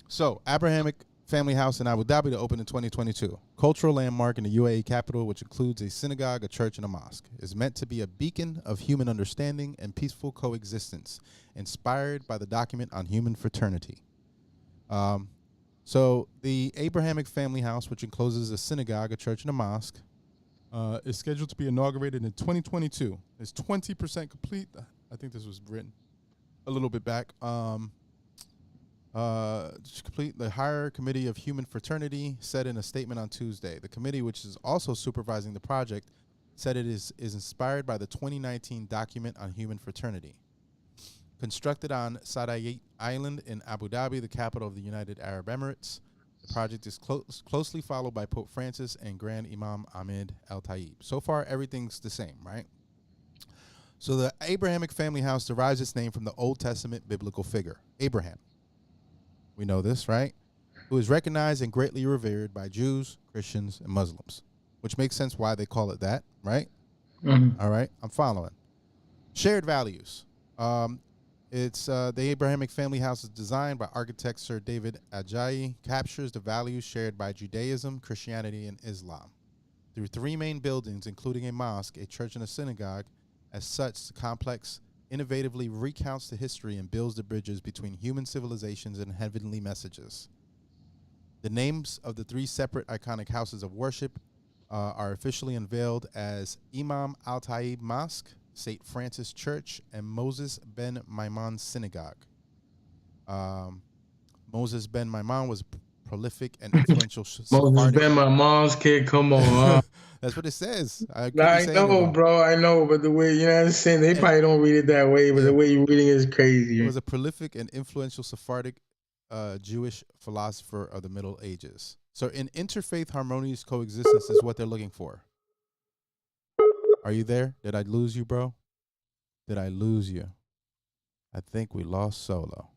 So, Abrahamic family house in Abu Dhabi to open in 2022. Cultural landmark in the UAE capital, which includes a synagogue, a church, and a mosque, is meant to be a beacon of human understanding and peaceful coexistence, inspired by the document on human fraternity. So, the Abrahamic family house, which encloses a synagogue, a church, and a mosque, is scheduled to be inaugurated in 2022. It's 20% complete. I think this was written a little bit back. To complete, the Higher Committee of Human Fraternity said in a statement on Tuesday. The committee, which is also supervising the project, said it is inspired by the 2019 document on human fraternity. Constructed on Sadayat Island in Abu Dhabi, the capital of the United Arab Emirates. The project is closely followed by Pope Francis and Grand Imam Ahmed Al Tayyib. So far, everything's the same, right? So the Abrahamic family house derives its name from the Old Testament biblical figure, Abraham. We know this, right? Who is recognized and greatly revered by Jews, Christians, and Muslims, which makes sense why they call it that, right? Mm-hmm. All right, I'm following. Shared values. It's the Abrahamic family house is designed by architect Sir David Ajayi, captures the values shared by Judaism, Christianity, and Islam. Through 3 main buildings, including a mosque, a church, and a synagogue, as such, the complex innovatively recounts the history and builds the bridges between human civilizations and heavenly messages. The names of the 3 separate iconic houses of worship are officially unveiled as Imam Al Tayyib Mosque, St. Francis Church, and Moses ben Maimon Synagogue. Moses ben Maimon was prolific and influential Moses been my mom's kid. Come on, huh? That's what it says. I know, bro. I know, but the way, you know what I'm saying, they probably don't read it that way, but the way you're reading it is crazy. He was a prolific and influential Sephardic Jewish philosopher of the Middle Ages. So in interfaith harmonious coexistence is what they're looking for. Are you there? Did I lose you, bro? Did I lose you? I think we lost Solo.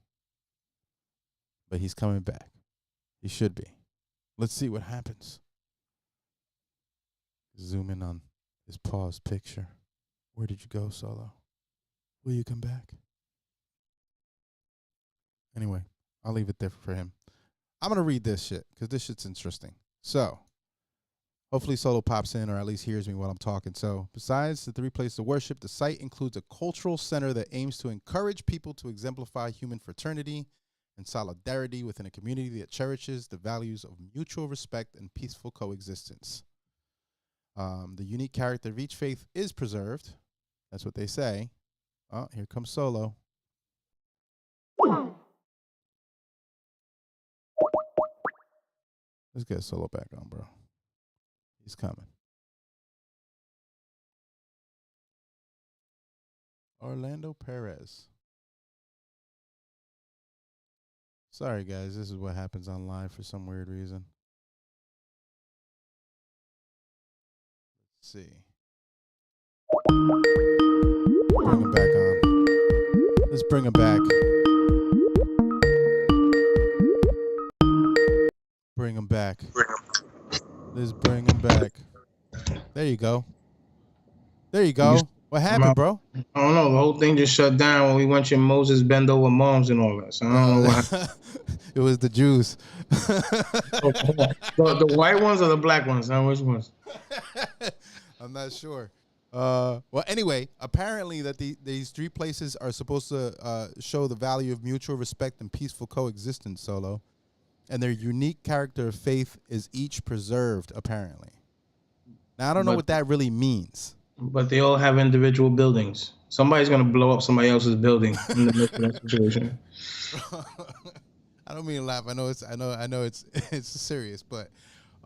But he's coming back. He should be. Let's see what happens. Zoom in on his paused picture. Where did you go, Solo? Will you come back? Anyway, I'll leave it there for him. I'm going to read this shit because this shit's interesting. So, hopefully Solo pops in or at least hears me while I'm talking. So, besides the 3 places of worship, the site includes a cultural center that aims to encourage people to exemplify human fraternity and solidarity within a community that cherishes the values of mutual respect and peaceful coexistence. The unique character of each faith is preserved. That's what they say. Oh, here comes Solo. Let's get Solo back on, bro. He's coming. Orlando Perez. Sorry, guys. This is what happens on live for some weird reason. Let's see. Bring him back on. Let's bring him back. Bring him back. Let's bring him back. There you go. There you go. What happened, bro? I don't know. The whole thing just shut down when we went to Moses bend over moms and all that. So I don't know what happened. It was the Jews. The white ones or the black ones? Which ones? I'm not sure. Well, anyway, apparently that these 3 places are supposed to show the value of mutual respect and peaceful coexistence, Solo. And their unique character of faith is each preserved, apparently. Now, I don't know what that really means. But they all have individual buildings. Somebody's going to blow up somebody else's building in the midst of that situation. I don't mean to laugh. I know it's serious, but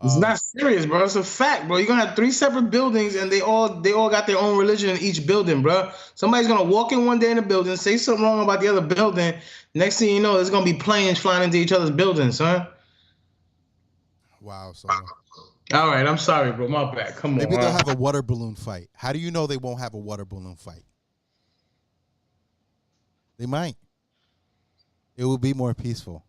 it's not serious, bro. It's a fact, bro. You're gonna have 3 separate buildings, and they all got their own religion in each building, bro. Somebody's gonna walk in one day in the building, say something wrong about the other building. Next thing you know, there's gonna be planes flying into each other's buildings, huh? Wow. So, all right, I'm sorry, bro. My bad. Come on. Maybe they'll have a water balloon fight. How do you know they won't have a water balloon fight? They might. It will be more peaceful.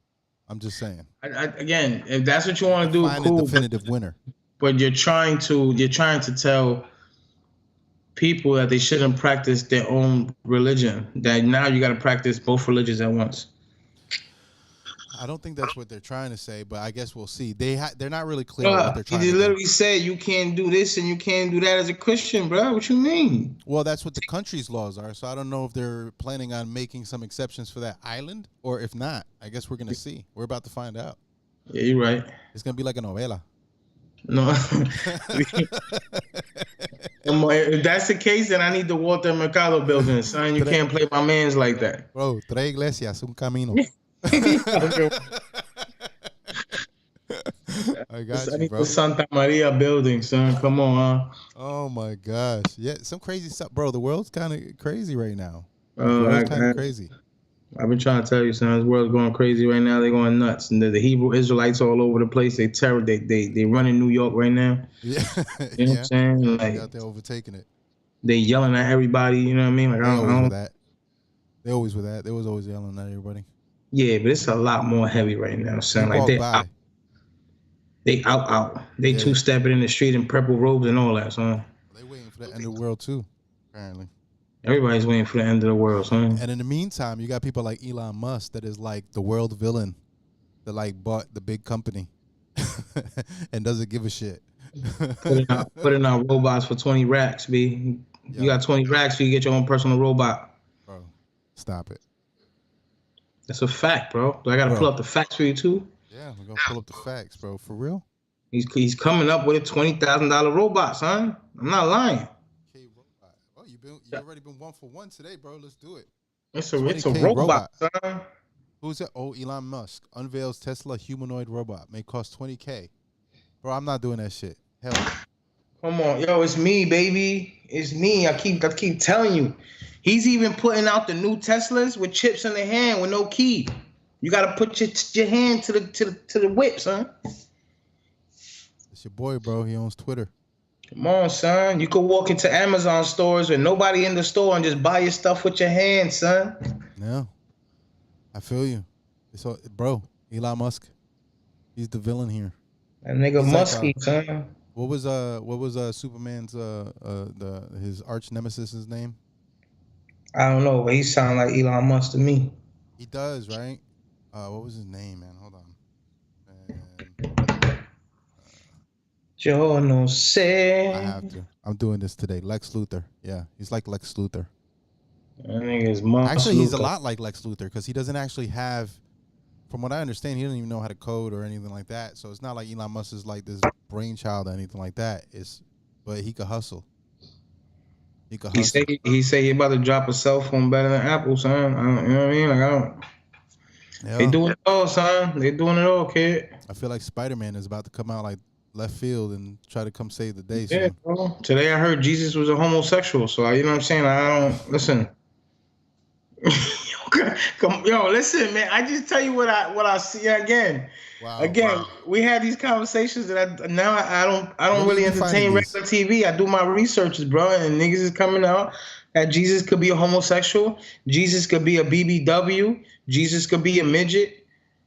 I'm just saying. Again, if that's what you want to do, find cool. a definitive winner. But you're trying to tell people that they shouldn't practice their own religion. That now you got to practice both religions at once. I don't think that's what they're trying to say, but I guess we'll see. They're not really clear what they're trying to do. He literally said you can't do this and you can't do that as a Christian, bro. What you mean? Well, that's what the country's laws are, so I don't know if they're planning on making some exceptions for that island, or if not. I guess we're going to see. We're about to find out. Yeah, you're right. It's going to be like a novela. No. If that's the case, then I need the Walter Mercado building, son. You can't play my mans like that. Bro, tres iglesias, un camino. I got you, bro. The Santa Maria building, son. Come on, huh? Oh my gosh, yeah, some crazy stuff, bro. The world's kind of crazy right now. Bro, World's kind of crazy. I've been trying to tell you, son. This world's going crazy right now. They're going nuts, and the Hebrew Israelites all over the place. They run in New York right now. Yeah, You know what I'm saying? They Like out there overtaking it. they yelling at everybody. You know what I mean? Like They I always don't. with that. They always with that. They was always yelling at everybody. Yeah, but it's a lot more heavy right now, son. They Like walk by. they out. They Yeah. two-stepping in the street in purple robes and all that, son. They waiting for the end of the world too, apparently. Everybody's waiting for the end of the world, son. And in the meantime, you got people like Elon Musk that is like the world villain that like bought the big company and doesn't give a shit. Putting out robots for 20 racks, B. You got 20 racks, so you get your own personal robot. Bro, stop it. That's a fact, bro. Do I gotta pull up the facts for you too? Yeah, we're gonna pull up the facts, bro. For real? He's coming up with a $20,000 robot, son. I'm not lying. Okay, robot. Oh, you already been 1 for 1 today, bro. Let's do it. It's a 20K robot, son. Who's it? Oh, Elon Musk unveils Tesla humanoid robot may cost $20K. Bro, I'm not doing that shit. Hell no. Come on, yo, it's me, baby. It's me. I keep telling you. He's even putting out the new Teslas with chips in the hand with no key. You gotta put your hand to the whip, son. It's your boy, bro. He owns Twitter. Come on, son. You could walk into Amazon stores with nobody in the store and just buy your stuff with your hand, son. Yeah. I feel you. It's all, bro, Elon Musk. He's the villain here. That nigga He's musky, like, son. What was Superman's his arch nemesis's name? I don't know, but he sound like Elon Musk to me. He does, right? What was his name, man? Hold on. Yo no sé. I have to. I'm doing this today. Lex Luthor. Yeah, he's like Lex Luthor. That nigga's Musk. Actually, he's a lot like Lex Luthor because he doesn't actually have, from what I understand, he doesn't even know how to code or anything like that. So it's not like Elon Musk is like this brainchild or anything like that. But he could hustle. He could hustle. He say he about to drop a cell phone better than Apple, son. You know what I mean? Like I don't. Yeah. They doing it all, son. They doing it all, kid. I feel like Spider-Man is about to come out like left field and try to come save the day. Yeah, bro. Today I heard Jesus was a homosexual, so you know what I'm saying. I don't listen. Yo, listen, man. I just tell you what I see again. Wow. We had these conversations that I don't really entertain regular TV. I do my researches, bro, and niggas is coming out that Jesus could be a homosexual. Jesus could be a BBW. Jesus could be a midget.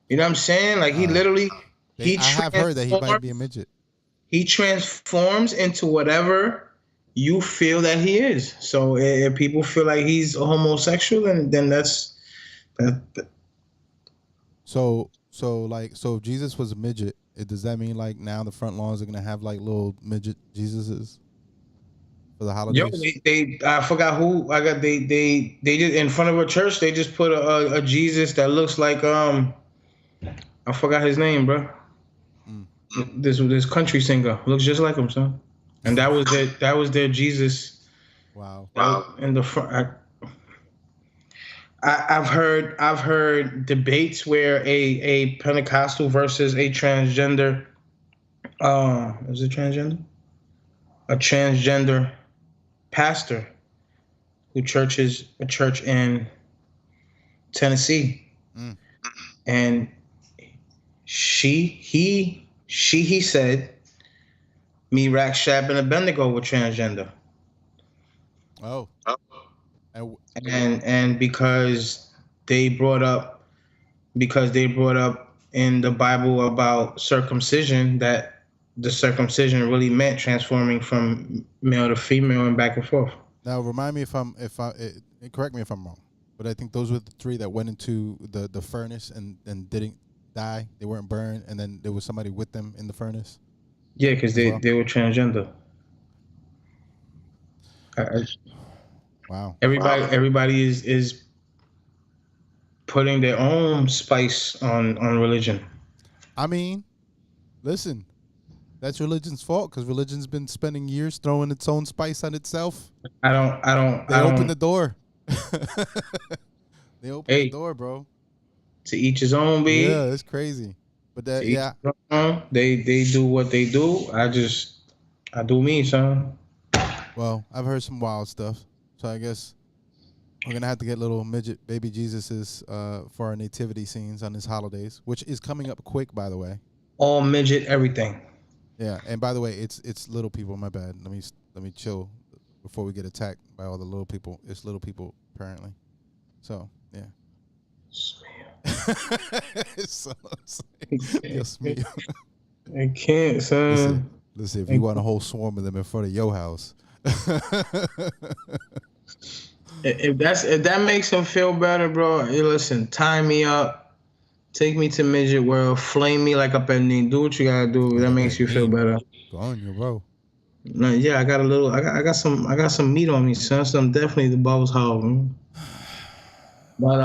You know what I'm saying? Like he literally. I have heard that he might be a midget. He transforms into whatever you feel that he is. So if people feel like he's a homosexual, then that's that. So if Jesus was a midget, does that mean like now the front lawns are gonna have like little midget Jesuses for the holidays? Yo, I forgot who I got. They just in front of a church. They just put a Jesus that looks like I forgot his name, bro. This country singer looks just like him, son. And that was their Jesus. Wow. In the front. I've heard debates where a Pentecostal versus a transgender. Is it transgender? A transgender pastor who churches a church in Tennessee, and he said, Mirac, Shab, and Abednego were transgender. Oh. And because they brought up in the Bible about circumcision, that the circumcision really meant transforming from male to female and back and forth. Now remind me correct me if I'm wrong, but I think those were the three that went into the furnace and didn't die. They weren't burned, and then there was somebody with them in the furnace. Yeah, because they were transgender. Wow. Everybody is putting their own spice on religion. I mean, listen, that's religion's fault because religion's been spending years throwing its own spice on itself. They opened the door. They opened the door, bro. To each his own, B. Yeah, it's crazy. But that, yeah. They do what they do. I do me, son. Well, I've heard some wild stuff. So I guess We're gonna have to get little midget baby Jesuses for our nativity scenes on his holidays, which is coming up quick, by the way. All midget, everything. Yeah, and by the way, it's little people. My bad. Let me chill before we get attacked by all the little people. It's little people apparently. So yeah. So, Dios mío. I can't, son. Listen, if you want a whole swarm of them in front of your house. If that makes him feel better, bro, hey, listen, tie me up, take me to Midget World, flame me like a pending. Do what you gotta do. That makes you feel better. Go on, you bro. No, yeah, I got some meat on me, son. So I'm definitely the bubbles hog. But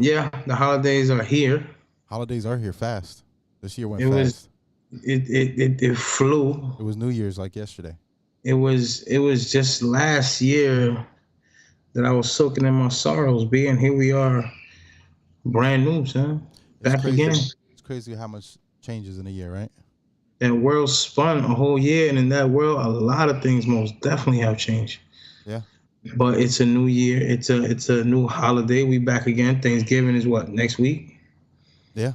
yeah, the holidays are here. Holidays are here fast. This year went fast. It flew. It was New Year's like yesterday. It was just last year that I was soaking in my sorrows, and here we are, brand new, son. Back again. It's crazy how much changes in a year, right? That world spun a whole year, and in that world, a lot of things most definitely have changed. Yeah. But it's a new year. It's a new holiday. We back again. Thanksgiving is what, next week? Yeah.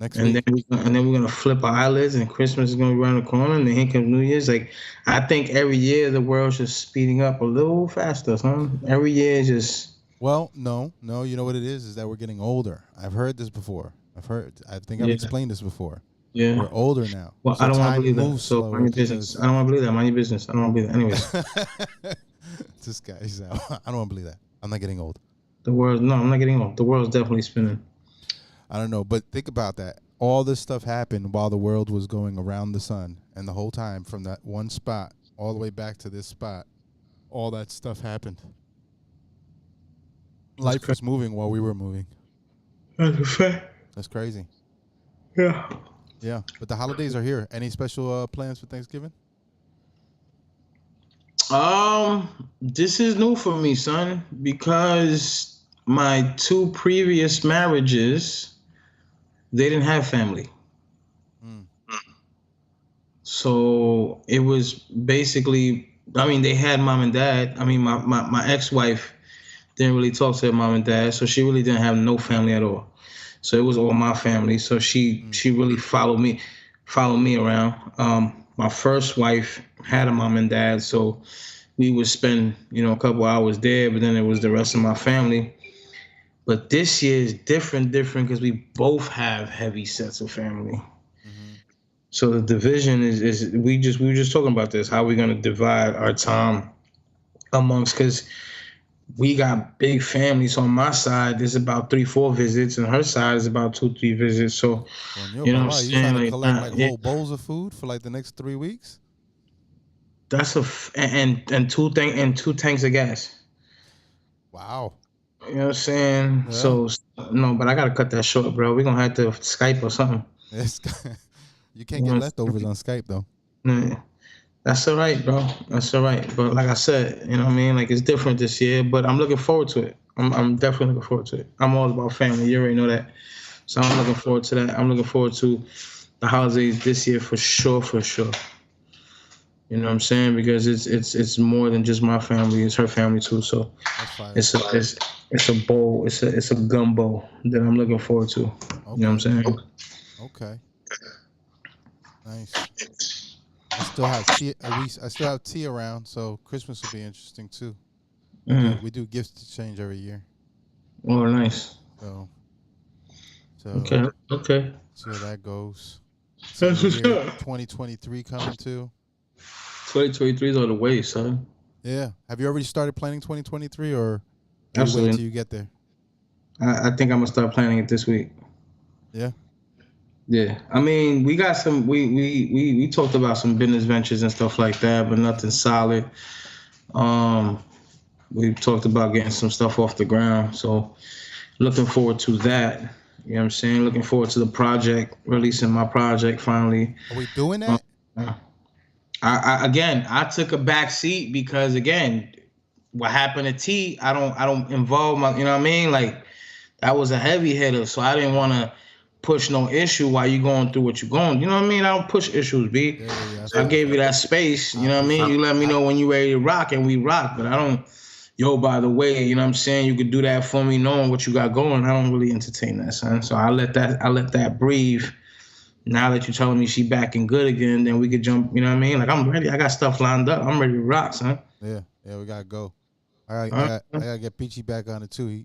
Next week. And then we're gonna flip our eyelids, and Christmas is gonna be around the corner, and then here comes New Year's. Like, I think every year the world's just speeding up a little faster, son. Every year is just. Well, no. You know what it is that we're getting older. I've heard this before. I think I've explained this before. Yeah. We're older now. Well, so I don't want to believe that. So mind your business. I don't want to believe that. Mind your business. I don't want to believe that. Anyways. This guy, I don't want to believe that. I'm not getting old. I'm not getting old. The world's definitely spinning. I don't know, but think about that. All this stuff happened while the world was going around the sun, and the whole time from that one spot all the way back to this spot, all that stuff happened. Life was moving while we were moving. That's a fact. That's crazy. Yeah. Yeah, but the holidays are here. Any special plans for Thanksgiving? This is new for me, son, because my 2 previous marriages, they didn't have family. So it was basically, they had mom and dad. My ex-wife didn't really talk to her mom and dad, so she really didn't have no family at all. So it was all my family. So she really followed me around. My first wife had a mom and dad, so we would spend, a couple hours there, but then it was the rest of my family. But this year is different because we both have heavy sets of family. So the division is we were just talking about this, how we're gonna divide our time amongst, because we got big families. On my side, there's about 3-4 visits, and her side is about 2-3 visits. So you know what I'm saying? You trying to collect whole bowls of food for the next 3 weeks? That's and two tanks of gas. Wow. You know what I'm saying? Yeah. So no, but I gotta cut that short, bro. We're gonna have to Skype or something. You can't get leftovers on Skype though. Yeah. That's all right, bro. That's all right. But like I said, it's different this year, but I'm looking forward to it. I'm definitely looking forward to it. I'm all about family. You already know that. So I'm looking forward to that. I'm looking forward to the holidays this year for sure. You know what I'm saying? Because it's more than just my family. It's her family too. So it's a bowl. It's a gumbo that I'm looking forward to. Okay. You know what I'm saying? Okay. Nice. I still have tea around, so Christmas will be interesting too. We do gifts exchange every year. Oh, nice. So okay. See how that goes. That's what's up. 2023 coming too. 2023 is on the way, son. Yeah. Have you already started planning 2023, or absolutely wait until you get there? I think I'm gonna start planning it this week. Yeah. Yeah, we got some. We talked about some business ventures and stuff like that, but nothing solid. We talked about getting some stuff off the ground, so looking forward to that. You know what I'm saying? Looking forward to the project, releasing my project finally. Are we doing that? I took a back seat because what happened to T? I don't involve my. You know what I mean? Like, that was a heavy hitter, so I didn't want to push no issue while you going through what you're going. You know what I mean? I don't push issues, B. Yeah, I gave you that space. You know what I mean? You let me know when you're ready to rock, and we rock. But I don't, yo, by the way, you know what I'm saying? You could do that for me, knowing what you got going. I don't really entertain that, son. So I let that breathe. Now that you're telling me she back and good again, then we could jump. You know what I mean? Like I'm ready. I got stuff lined up. I'm ready to rock, son. Yeah, we gotta go. I gotta get Peachy back on it too.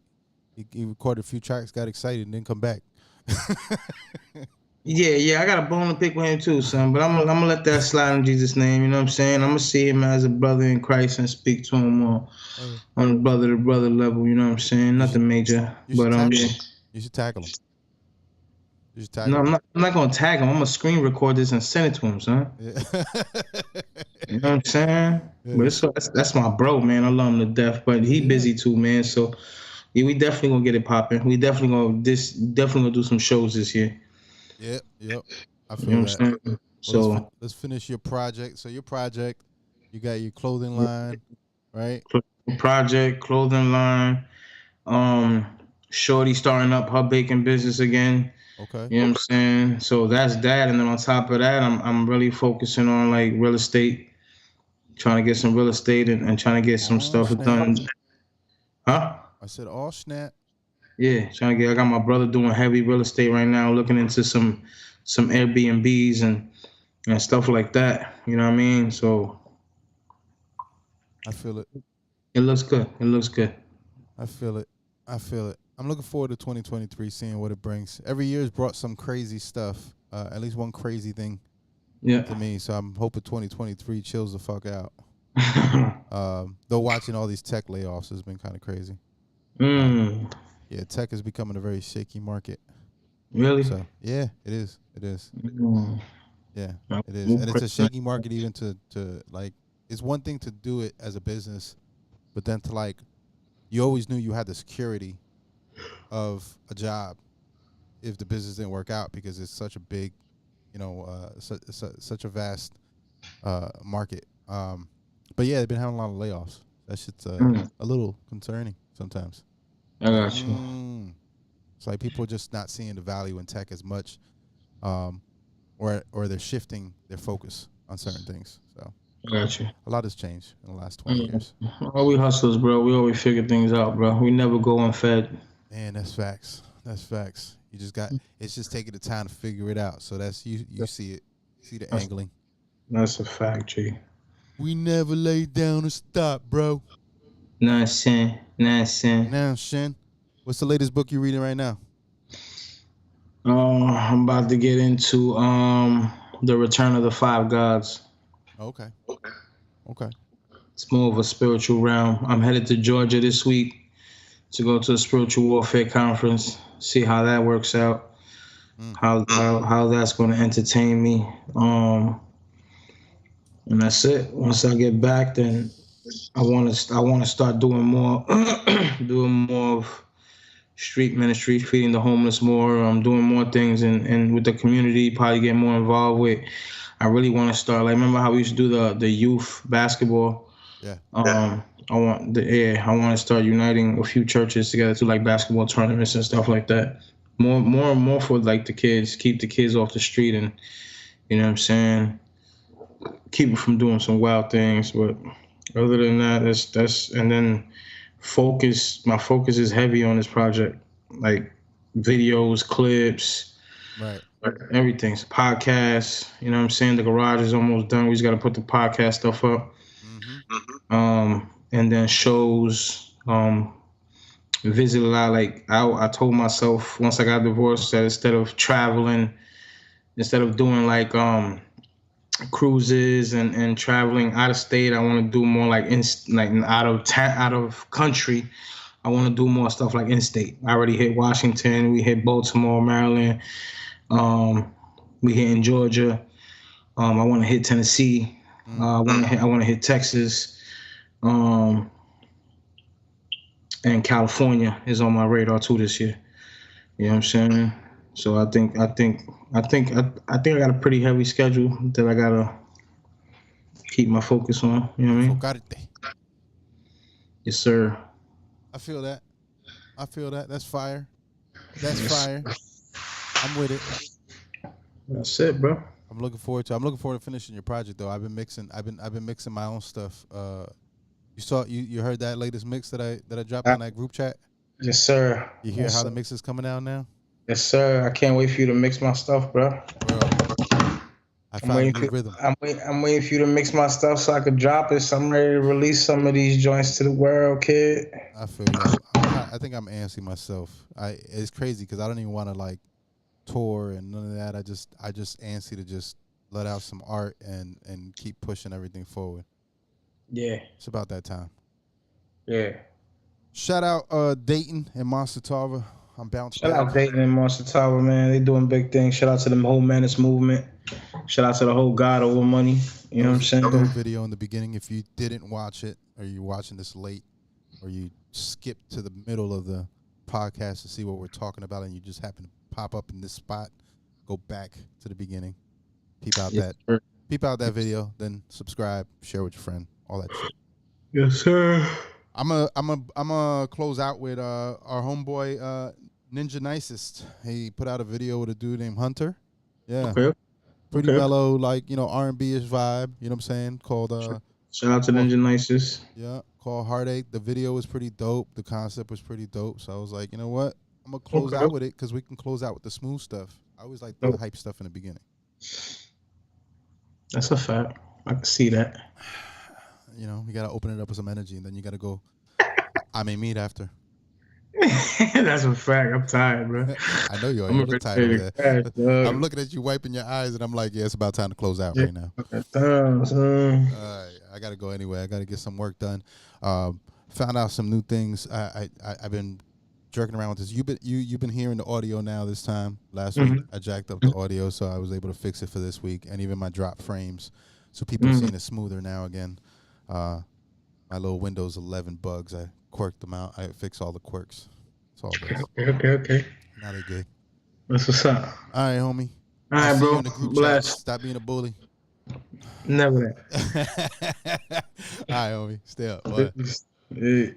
He recorded a few tracks, got excited, and then come back. Yeah, I got a bone to pick with him too, son. But I'm gonna let that slide in Jesus' name. You know what I'm saying? I'm gonna see him as a brother in Christ and speak to him on a brother to brother level. You know what I'm saying? Nothing major, but yeah. You should tackle him. No, I'm not gonna tag him. I'm gonna screen record this and send it to him, son. Yeah. You know what I'm saying? Yeah. But that's my bro, man. I love him to death, but he busy too, man. So yeah, we definitely gonna get it popping. We definitely gonna do some shows this year. Yep. I feel that. Well, so let's finish your project. So your project, you got your clothing line, right? Project, clothing line. Shorty starting up her baking business again. Okay. You know what I'm saying? So that's that. And then on top of that, I'm really focusing on like real estate, trying to get some real estate and trying to get some stuff done. Huh? I said, oh, snap. Yeah, I got my brother doing heavy real estate right now, looking into some Airbnbs and stuff like that. You know what I mean? So I feel it. It looks good. I feel it. I'm looking forward to 2023, seeing what it brings. Every year has brought some crazy stuff, at least one crazy thing to me. So I'm hoping 2023 chills the fuck out. Though watching all these tech layoffs has been kind of crazy. Yeah, tech is becoming a very shaky market. Really? So yeah, it is. Yeah, it is. And it's a shaky market even to like, it's one thing to do it as a business, but then to like, you always knew you had the security of a job if the business didn't work out, because it's such a big, such a vast market. But yeah, they've been having a lot of layoffs. That shit's a little concerning sometimes. I got you. It's like people are just not seeing the value in tech as much, or they're shifting their focus on certain things. So I got you. A lot has changed in the last 20 years. Oh, we hustlers, bro. We always figure things out, bro. We never go unfed. Man, that's facts. You just it's just taking the time to figure it out. So that's you see it. See the angling. That's a fact, G. We never lay down and stop, bro. Nonsense. What's the latest book you're reading right now? I'm about to get into The Return of the Five Gods. Okay. It's more of a spiritual realm. I'm headed to Georgia this week to go to a spiritual warfare conference, see how that works out, how that's going to entertain me. And that's it. Once I get back, then I want to start doing more of street ministry, feeding the homeless more. I'm doing more things and with the community, probably get more involved with. I really want to start, like, remember how we used to do the youth basketball? Yeah. I want to start uniting a few churches together to like basketball tournaments and stuff like that. More for like the kids, keep the kids off the street, and you know what I'm saying, keep them from doing some wild things. But other than that, that's and then my focus is heavy on this project, like videos, clips, right, everything's podcasts. You know what I'm saying? The garage is almost done. We just got to put the podcast stuff up. And then shows, visit a lot. Like I told myself once I got divorced that instead of doing like cruises and traveling out of state, I want to do more like out of country. I want to do more stuff like in state. I already hit Washington. We hit Baltimore, Maryland. We hit in Georgia. I want to hit Tennessee. I want to hit Texas. And California is on my radar too this year. You know what I'm saying? So I think I got a pretty heavy schedule that I gotta keep my focus on. You know what I mean? Yes, sir. I feel that. That's fire. I'm with it. That's it, bro. I'm looking forward to finishing your project though. I've been mixing my own stuff You heard that latest mix that I dropped on that group chat? Yes, sir. You hear Yes, how sir. the mix is coming out now? Yes, sir. I can't wait for you to mix my stuff, bro. Bro, I found a new rhythm. I'm waiting for you to mix my stuff so I could drop it. So I'm ready to release some of these joints to the world, kid. I feel you. I think I'm antsy myself. It's crazy because I don't even want to like tour and none of that. I just antsy to just let out some art and keep pushing everything forward. Yeah. It's about that time. Yeah. Shout out Dayton and Monster Tarver. I'm bounced Shout back. out Dayton and Monster Tower, man. They doing big things. Shout out to the whole Menace movement. Shout out to the whole God Over Money. You know what I'm saying? Dope video in the beginning. If you didn't watch it, or you're watching this late, or you skipped to the middle of the podcast to see what we're talking about, and you just happen to pop up in this spot, go back to the beginning. Peep out that video, then subscribe, share with your friend, all that shit. Yes, sir. I'm a close out with our homeboy Ninja Nicest. He put out a video with a dude named Hunter. Yeah. Okay. Pretty mellow, like, R&B-ish vibe, you know what I'm saying? Called Shout out to Ninja Nicest. Yeah, called Heartache. The video was pretty dope. The concept was pretty dope. So I was like, you know what? I'm gonna close out with it because we can close out with the smooth stuff. I always like the hype stuff in the beginning. That's a fact. I can see that. You gotta open it up with some energy, and then you gotta go. I may meet after. That's a fact. I'm tired, bro. I know you are. You look tired of that. I'm looking at you wiping your eyes, and I'm like, yeah, it's about time to close out right now. I gotta go anyway. I gotta get some work done. Found out some new things. I've been jerking around with this. You've been hearing the audio now this time. Last week I jacked up the audio, so I was able to fix it for this week, and even my drop frames, so people are seeing it smoother now again. My little Windows 11 bugs, I quirked them out. I fixed all the quirks. It's all good. Okay. Now they good. That's what's up. All right, homie. All right, bro. Bless. Stop being a bully. Never that. All right, homie. Stay up. Yeah.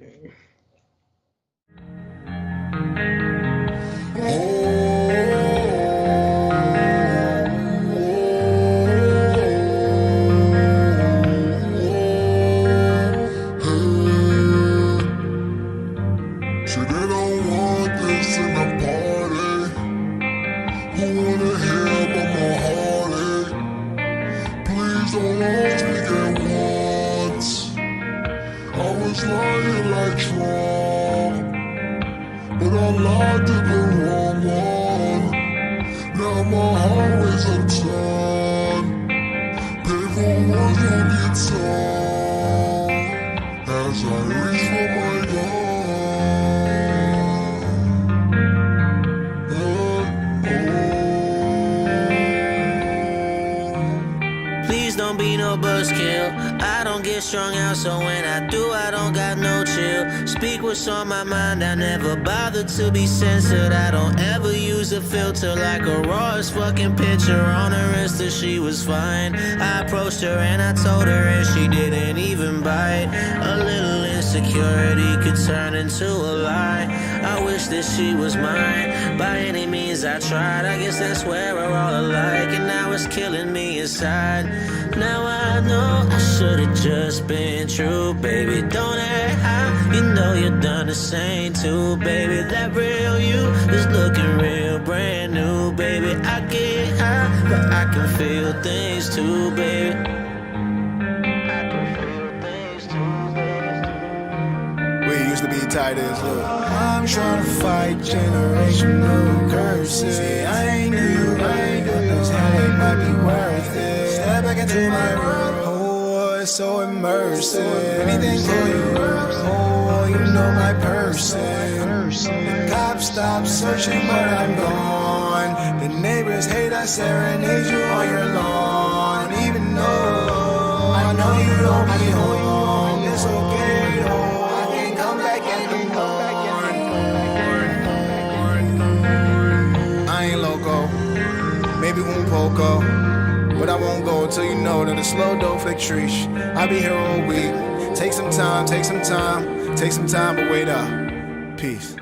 Please don't be no buzzkill. I don't get strung out, so when I do, I don't got no chill. Speak what's on my mind, I never bother to be censored. I don't ever use a filter like a rawest fucking picture on her Insta. She was fine. I approached her and I told her, and she didn't even bite. A little insecurity could turn into a lie. I wish that she was mine. By any means I tried. I guess that's where we're all alike, and now it's killing me inside. Now I know I should've just been true, baby. Don't act high, you know you're done the same too, baby. That real you is looking real brand new, baby. I get high, but I can feel things too, baby. I can feel things too, baby. We used to be tight as look. I'm trying to fight generational curses. See, I ain't new, but this headache might be worth it. Step back into my world, oh, it's so immersive. Anything for you, oh, you know my person. The cops stop searching, but I'm gone. The neighbors hate I serenade you on your lawn. Even though I know you don't be home, it's okay, though. I can come back anymore. I ain't loco, maybe un poco, but I won't go till you know that a slow dough flick treesh. I'll be here all week. Take some time, but wait up. Peace.